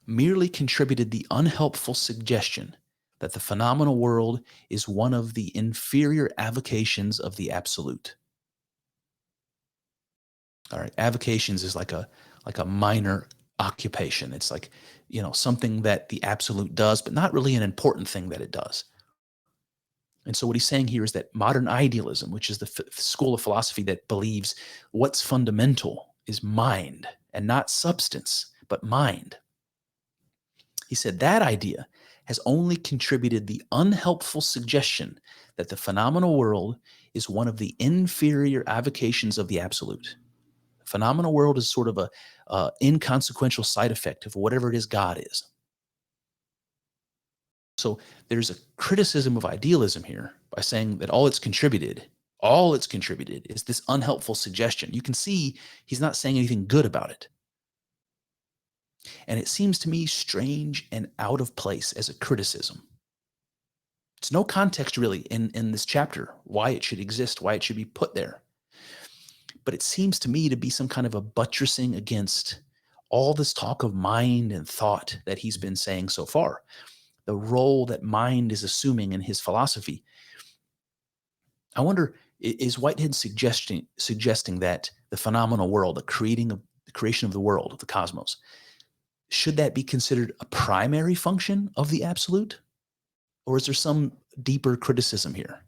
merely contributed the unhelpful suggestion that the phenomenal world is one of the inferior avocations of the absolute. All right, avocations is like a minor occupation. It's like, something that the absolute does, but not really an important thing that it does. And so what he's saying here is that modern idealism, which is the school of philosophy that believes what's fundamental is mind and not substance, but mind. He said that idea has only contributed the unhelpful suggestion that the phenomenal world is one of the inferior avocations of the absolute. The phenomenal world is sort of a inconsequential side effect of whatever it is God is. So there's a criticism of idealism here by saying that all it's contributed is this unhelpful suggestion. You can see he's not saying anything good about it. And it seems to me strange and out of place as a criticism. It's no context really in this chapter, why it should exist, why it should be put there. But it seems to me to be some kind of a buttressing against all this talk of mind and thought that he's been saying so far. The role that mind is assuming in his philosophy. I wonder, is Whitehead suggesting that the phenomenal world, the creation of the world, of the cosmos, should that be considered a primary function of the absolute? Or is there some deeper criticism here?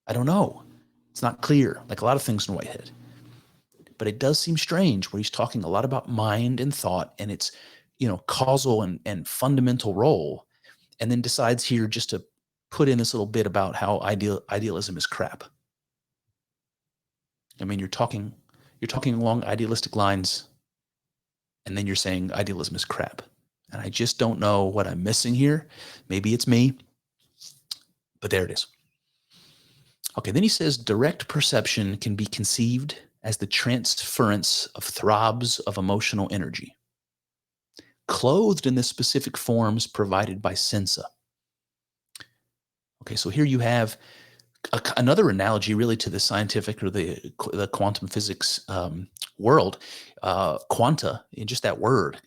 I don't know. It's not clear, like a lot of things in Whitehead. But it does seem strange where he's talking a lot about mind and thought and its, causal and fundamental role, and then decides here just to put in this little bit about how idealism is crap. I mean, you're talking along idealistic lines, and then you're saying idealism is crap. And I just don't know what I'm missing here. Maybe it's me, but there it is. Okay, then he says direct perception can be conceived as the transference of throbs of emotional energy, clothed in the specific forms provided by sensa. Okay, so here you have another analogy really to the scientific or the quantum physics world. Quanta, just that word,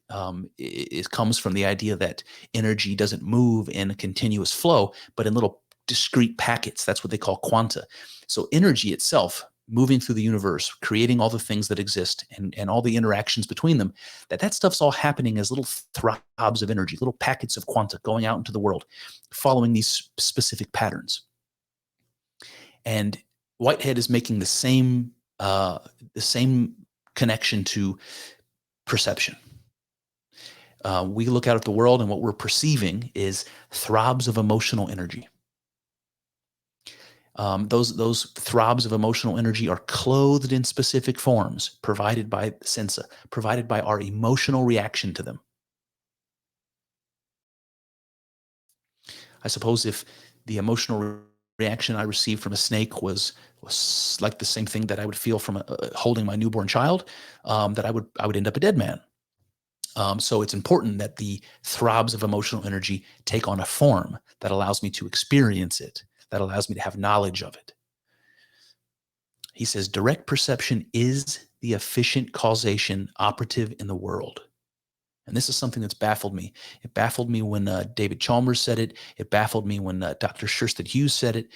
it comes from the idea that energy doesn't move in a continuous flow, but in little discrete packets. That's what they call quanta. So energy itself moving through the universe, creating all the things that exist and all the interactions between them, that stuff's all happening as little throbs of energy, little packets of quanta going out into the world, following these specific patterns. And Whitehead is making the same connection to perception. We look out at the world, and what we're perceiving is throbs of emotional energy. Those throbs of emotional energy are clothed in specific forms provided by sensa, provided by our emotional reaction to them. I suppose if the emotional reaction I received from a snake was like the same thing that I would feel from holding my newborn child, that I would end up a dead man. So it's important that the throbs of emotional energy take on a form that allows me to experience it, that allows me to have knowledge of it. He says direct perception is the efficient causation operative in the world. And this is something that's baffled me. It baffled me when David Chalmers said it. It baffled me when Dr. Sherstead Hughes said it,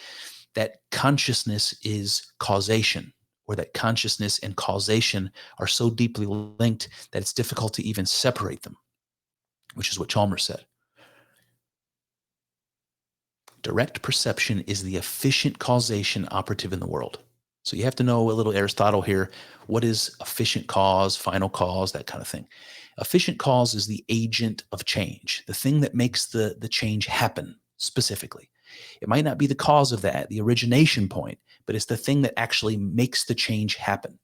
that consciousness is causation, or that consciousness and causation are so deeply linked that it's difficult to even separate them, which is what Chalmers said. Direct perception is the efficient causation operative in the world. So you have to know a little Aristotle here. What is efficient cause, final cause, that kind of thing? Efficient cause is the agent of change, the thing that makes the change happen specifically. It might not be the cause of that, the origination point, but it's the thing that actually makes the change happen.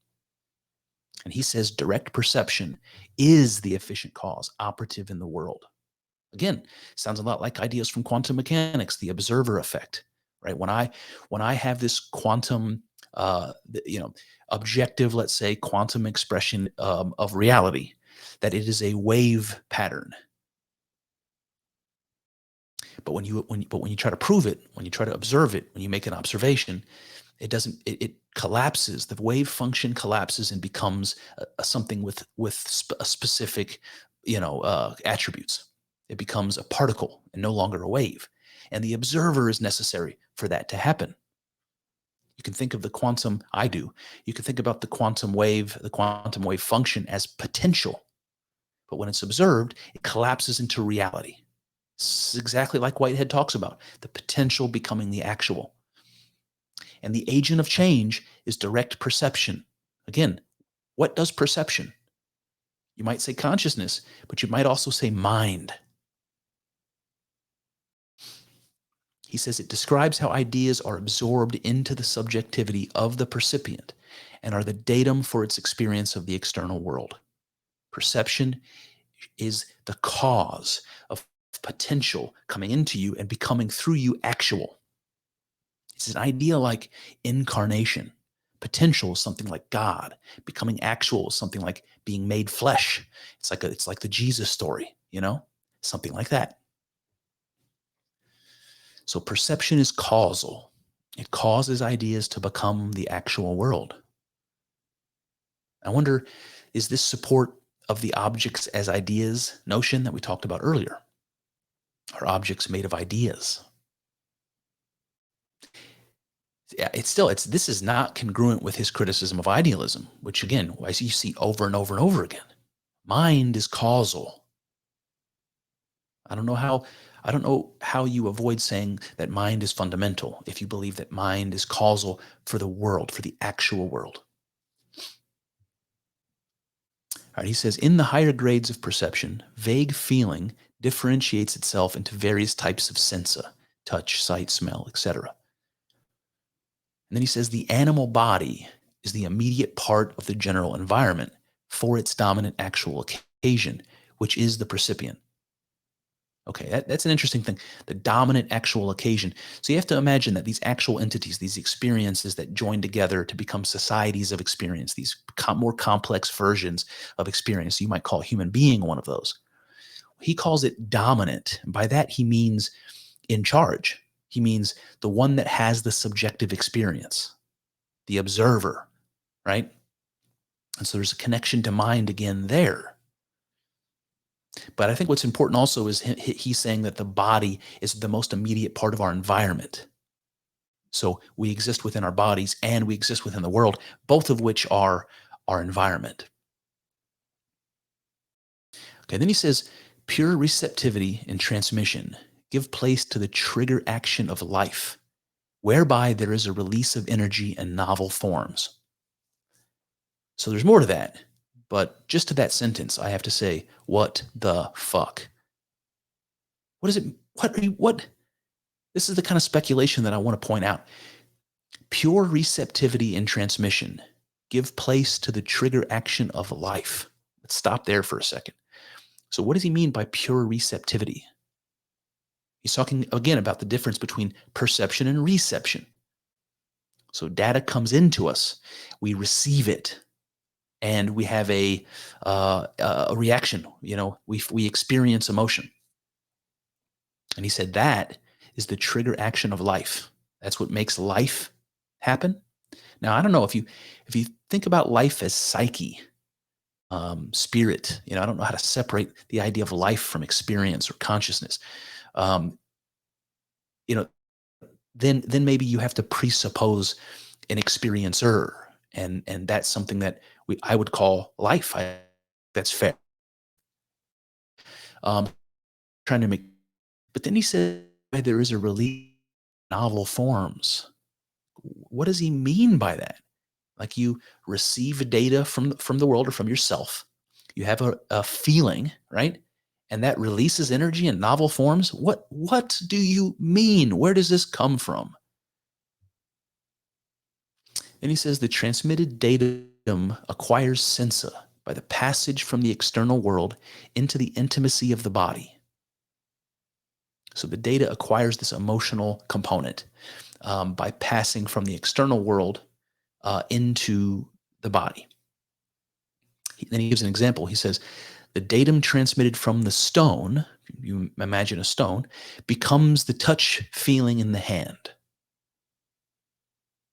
And he says direct perception is the efficient cause operative in the world. Again, sounds a lot like ideas from quantum mechanics, the observer effect, right? When I have this quantum, objective, let's say, quantum expression of reality, that it is a wave pattern. But when you try to prove it, when you try to observe it, when you make an observation, it doesn't. It collapses. The wave function collapses and becomes something with a specific, attributes. It becomes a particle and no longer a wave. And the observer is necessary for that to happen. You can think of the quantum. I do. You can think about the quantum wave function as potential. But when it's observed, it collapses into reality. It's exactly like Whitehead talks about, the potential becoming the actual. And the agent of change is direct perception. Again, what does perception? You might say consciousness, but you might also say mind. He says it describes how ideas are absorbed into the subjectivity of the percipient and are the datum for its experience of the external world. Perception is the cause of potential coming into you and becoming through you actual. It's an idea like incarnation. Potential is something like God. Becoming actual is something like being made flesh. It's like the Jesus story, something like that. So perception is causal. It causes ideas to become the actual world. I wonder, is this support of the objects as ideas notion that we talked about earlier? Are objects made of ideas? Yeah, this is not congruent with his criticism of idealism, which again, as you see over and over and over again. Mind is causal. I don't know how you avoid saying that mind is fundamental if you believe that mind is causal for the world, for the actual world. All right, he says, in the higher grades of perception, vague feeling differentiates itself into various types of sensa, touch, sight, smell, etc. And then he says the animal body is the immediate part of the general environment for its dominant actual occasion, which is the percipient. Okay, that's an interesting thing. The dominant actual occasion. So you have to imagine that these actual entities, these experiences that join together to become societies of experience, these more complex versions of experience, you might call human being one of those. He calls it dominant. And by that, he means in charge. He means the one that has the subjective experience, the observer, right? And so there's a connection to mind again there. But I think what's important also is he's saying that the body is the most immediate part of our environment. So we exist within our bodies and we exist within the world, both of which are our environment. Okay, then he says, pure receptivity and transmission give place to the trigger action of life, whereby there is a release of energy in novel forms. So there's more to that. But just to that sentence, I have to say, what the fuck? What is it? What are you, what? This is the kind of speculation that I want to point out. Pure receptivity and transmission give place to the trigger action of life. Let's stop there for a second. So what does he mean by pure receptivity? He's talking again about the difference between perception and reception. So data comes into us, we receive it, and we have a reaction. We experience emotion. And he said that is the trigger action of life. That's what makes life happen. Now, I don't know if you think about life as psyche, spirit. I don't know how to separate the idea of life from experience or consciousness. Um, you know, then maybe you have to presuppose an experiencer, and that's something that I would call life. That's fair. Trying to make, but then he said there is a release novel forms. What does he mean by that? Like you receive data from the world or from yourself. You have a feeling, right? And that releases energy in novel forms. What do you mean? Where does this come from? And he says the transmitted datum acquires sensa by the passage from the external world into the intimacy of the body. So the data acquires this emotional component by passing from the external world into the body. Then he gives an example. He says, the datum transmitted from the stone, you imagine a stone, becomes the touch feeling in the hand.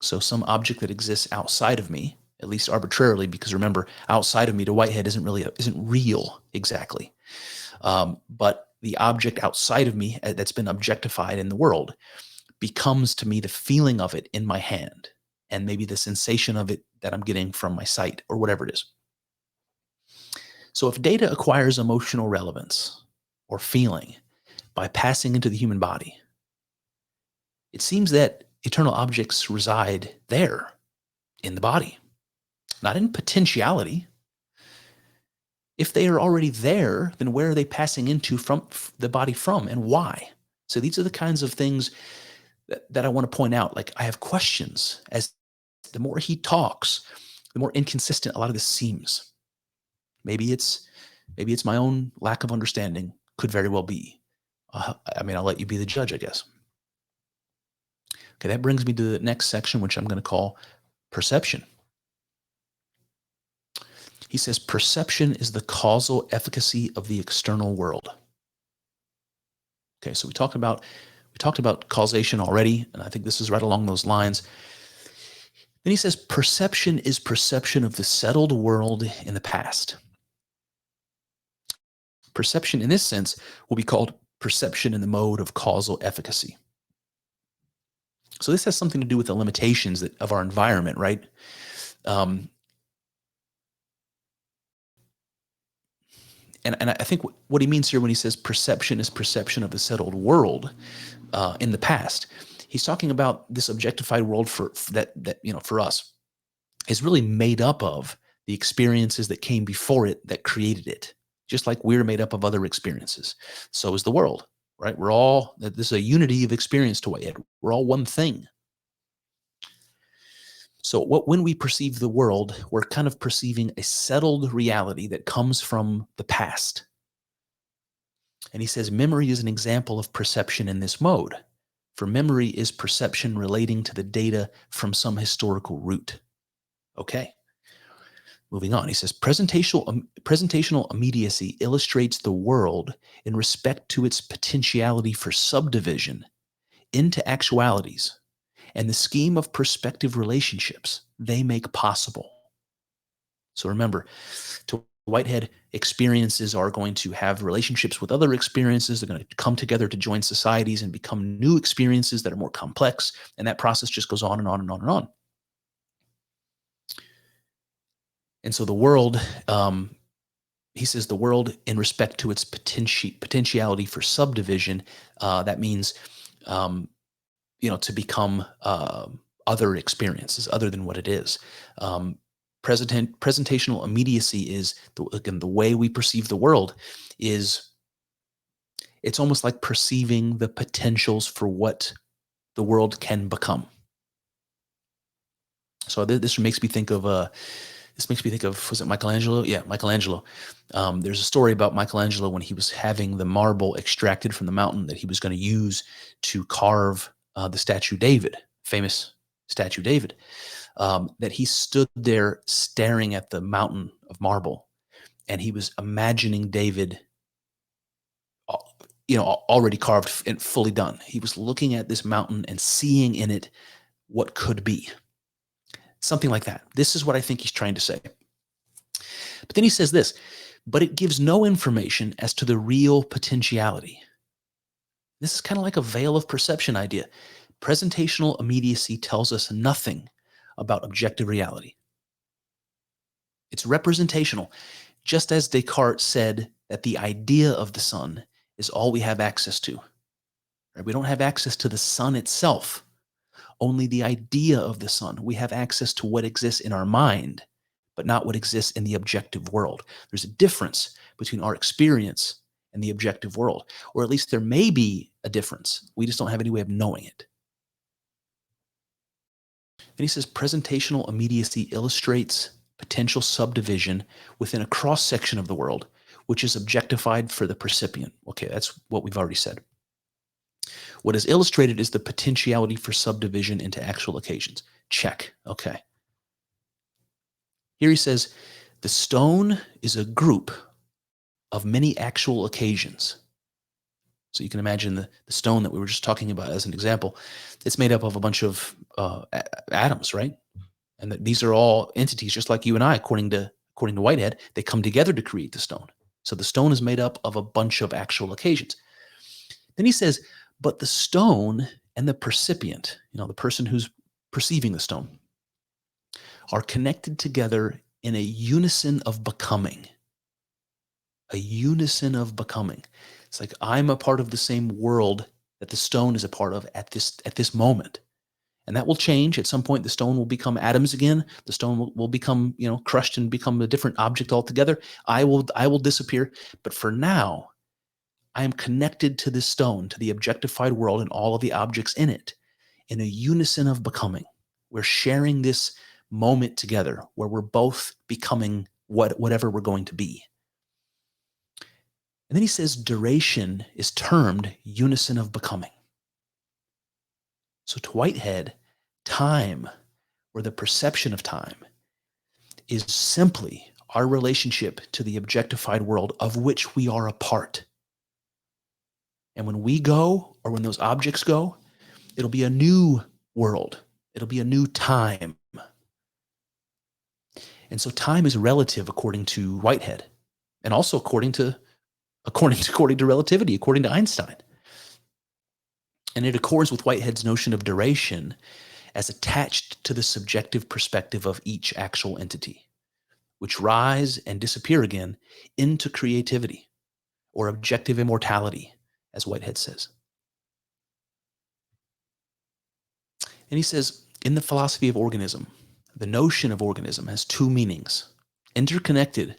So some object that exists outside of me, at least arbitrarily, because remember, outside of me to Whitehead isn't real exactly. But the object outside of me that's been objectified in the world becomes to me the feeling of it in my hand, and maybe the sensation of it that I'm getting from my sight or whatever it is. So if data acquires emotional relevance or feeling by passing into the human body, it seems that eternal objects reside there in the body, not in potentiality. If they are already there, then where are they passing into from the body from, and why? So these are the kinds of things that I want to point out. Like, I have questions as the more he talks, the more inconsistent a lot of this seems. Maybe it's my own lack of understanding. Could very well be. I'll let you be the judge, I guess. Okay, that brings me to the next section, which I'm going to call perception. He says perception is the causal efficacy of the external world. Okay, so we talked about causation already, and I think this is right along those lines. Then he says perception is perception of the settled world in the past. Perception in this sense will be called perception in the mode of causal efficacy. So this has something to do with the limitations of our environment, right? And I think what he means here when he says perception is perception of the settled world in the past, he's talking about this objectified world for us is really made up of the experiences that came before it that created it. Just like we're made up of other experiences, so is the world, right? This is a unity of experience to Whitehead. We're all one thing. So when we perceive the world, we're kind of perceiving a settled reality that comes from the past. And he says memory is an example of perception in this mode. For memory is perception relating to the data from some historical root. Okay, moving on. He says presentational immediacy illustrates the world in respect to its potentiality for subdivision into actualities and the scheme of perspective relationships they make possible. So remember, to Whitehead, experiences are going to have relationships with other experiences. They're going to come together to join societies and become new experiences that are more complex. And that process just goes on and on and on and on. And so the world, he says the world in respect to its potentiality for subdivision, that means, to become other experiences other than what it is. Presentational immediacy is, the way we perceive the world is, it's almost like perceiving the potentials for what the world can become. So this makes me think of, was it Michelangelo? Yeah, Michelangelo. There's a story about Michelangelo when he was having the marble extracted from the mountain that he was going to use to carve the statue David, famous statue David. That he stood there staring at the mountain of marble, and he was imagining David, already carved and fully done. He was looking at this mountain and seeing in it what could be. Something like that. This is what I think he's trying to say. But then he says this, but it gives no information as to the real potentiality. This is kind of like a veil of perception idea. Presentational immediacy tells us nothing about objective reality. It's representational, just as Descartes said that the idea of the sun is all we have access to. Right? We don't have access to the sun itself, only the idea of the sun. We have access to what exists in our mind, but not what exists in the objective world. There's a difference between our experience and the objective world, or at least there may be a difference. We just don't have any way of knowing it. And he says presentational immediacy illustrates potential subdivision within a cross-section of the world, which is objectified for the percipient. Okay, that's what we've already said. What is illustrated is the potentiality for subdivision into actual occasions. Check. Okay. Here he says, the stone is a group of many actual occasions. So you can imagine the stone that we were just talking about as an example. It's made up of a bunch of atoms, right? And that these are all entities, just like you and I, according to Whitehead. They come together to create the stone. So the stone is made up of a bunch of actual occasions. Then he says, but the stone and the percipient, the person who's perceiving the stone, are connected together in a unison of becoming. A unison of becoming. It's like I'm a part of the same world that the stone is a part of at this moment. And that will change. At some point, the stone will become atoms again. The stone will become, crushed and become a different object altogether. I will disappear. But for now, I am connected to this stone, to the objectified world and all of the objects in it, in a unison of becoming. We're sharing this moment together where we're both becoming whatever we're going to be. And then he says duration is termed unison of becoming. So to Whitehead, time, or the perception of time, is simply our relationship to the objectified world of which we are a part. And when we go, or when those objects go, it'll be a new world. It'll be a new time. And so time is relative according to Whitehead, and also according to relativity, according to Einstein. And it accords with Whitehead's notion of duration as attached to the subjective perspective of each actual entity, which rise and disappear again into creativity or objective immortality, as Whitehead says. And he says, in the philosophy of organism, the notion of organism has two meanings, interconnected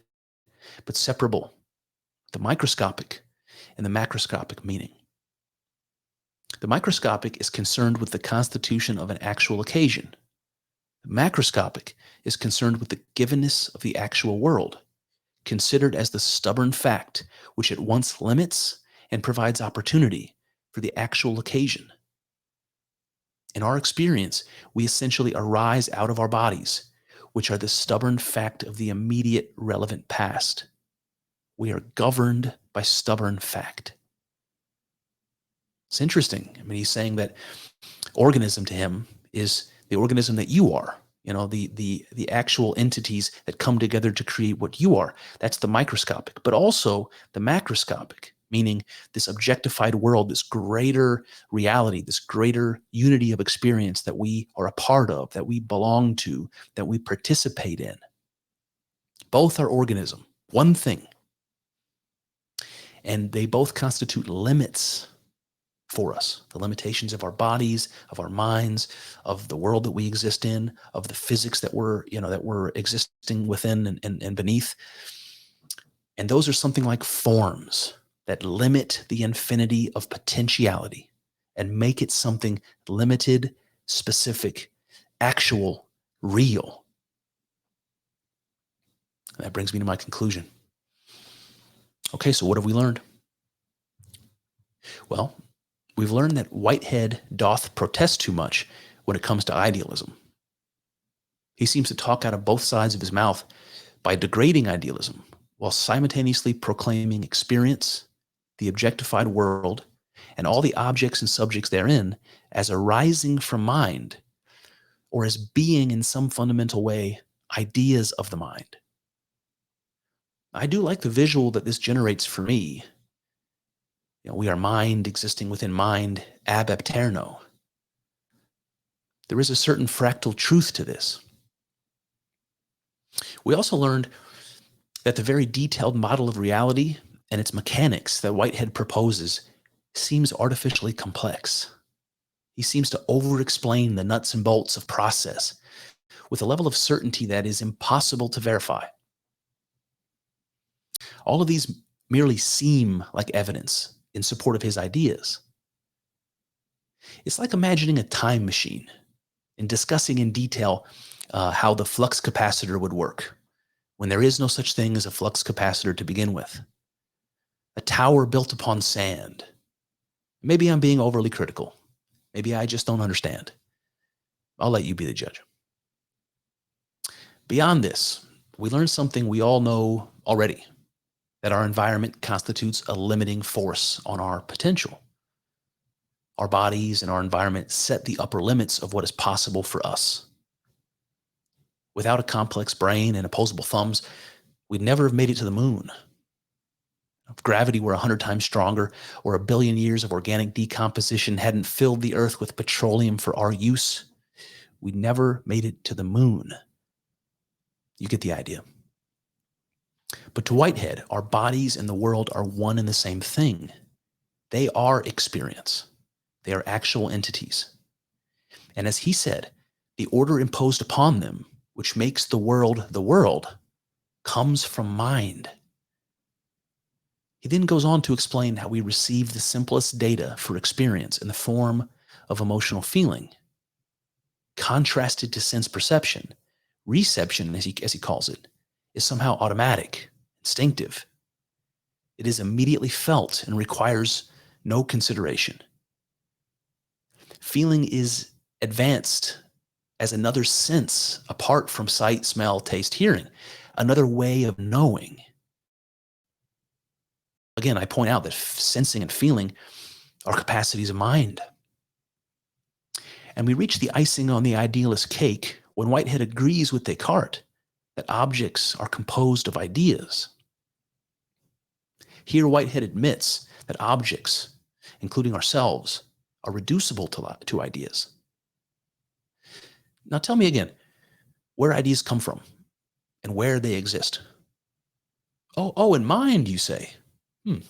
but separable, the microscopic and the macroscopic meaning. The microscopic is concerned with the constitution of an actual occasion. The macroscopic is concerned with the givenness of the actual world, considered as the stubborn fact which at once limits and provides opportunity for the actual occasion. In our experience, we essentially arise out of our bodies, which are the stubborn fact of the immediate relevant past. We are governed by stubborn fact. It's interesting. I mean, he's saying that organism to him is the organism that you are. The actual entities that come together to create what you are. That's the microscopic, but also the macroscopic, meaning this objectified world, this greater reality, this greater unity of experience that we are a part of, that we belong to, that we participate in. Both are organism, one thing. And they both constitute limits for us, the limitations of our bodies, of our minds, of the world that we exist in, of the physics that we're existing within and beneath. And those are something like forms that limit the infinity of potentiality and make it something limited, specific, actual, real. And that brings me to my conclusion. Okay, so what have we learned? Well, we've learned that Whitehead doth protest too much when it comes to idealism. He seems to talk out of both sides of his mouth by degrading idealism while simultaneously proclaiming experience, the objectified world, and all the objects and subjects therein as arising from mind, or as being in some fundamental way ideas of the mind. I do like the visual that this generates for me. We are mind existing within mind ab aeterno. There is a certain fractal truth to this. We also learned that the very detailed model of reality and its mechanics that Whitehead proposes seems artificially complex. He seems to over-explain the nuts and bolts of process with a level of certainty that is impossible to verify. All of these merely seem like evidence in support of his ideas. It's like imagining a time machine and discussing in detail how the flux capacitor would work when there is no such thing as a flux capacitor to begin with. A tower built upon sand. Maybe I'm being overly critical. Maybe I just don't understand. I'll let you be the judge. Beyond this, we learned something we all know already, that our environment constitutes a limiting force on our potential. Our bodies and our environment set the upper limits of what is possible for us. Without a complex brain and opposable thumbs, we'd never have made it to the moon. If gravity were 100 times stronger, or 1 billion years of organic decomposition hadn't filled the earth with petroleum for our use, we'd never made it to the moon. You get the idea. But to Whitehead, our bodies and the world are one and the same thing. They are experience. They are actual entities. And as he said, the order imposed upon them, which makes the world, comes from mind. He then goes on to explain how we receive the simplest data for experience in the form of emotional feeling. Contrasted to sense perception, reception, as he calls it, is somehow automatic, instinctive. It is immediately felt and requires no consideration. Feeling is advanced as another sense apart from sight, smell, taste, hearing, another way of knowing. Again, I point out that sensing and feeling are capacities of mind. And we reach the icing on the idealist cake when Whitehead agrees with Descartes that objects are composed of ideas. Here, Whitehead admits that objects, including ourselves, are reducible to ideas. Now tell me again, where ideas come from and where they exist. Oh, in mind, you say. A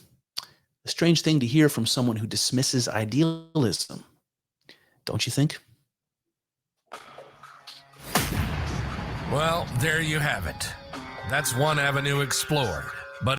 strange thing to hear from someone who dismisses idealism, don't you think? Well, there you have it. That's one avenue explored.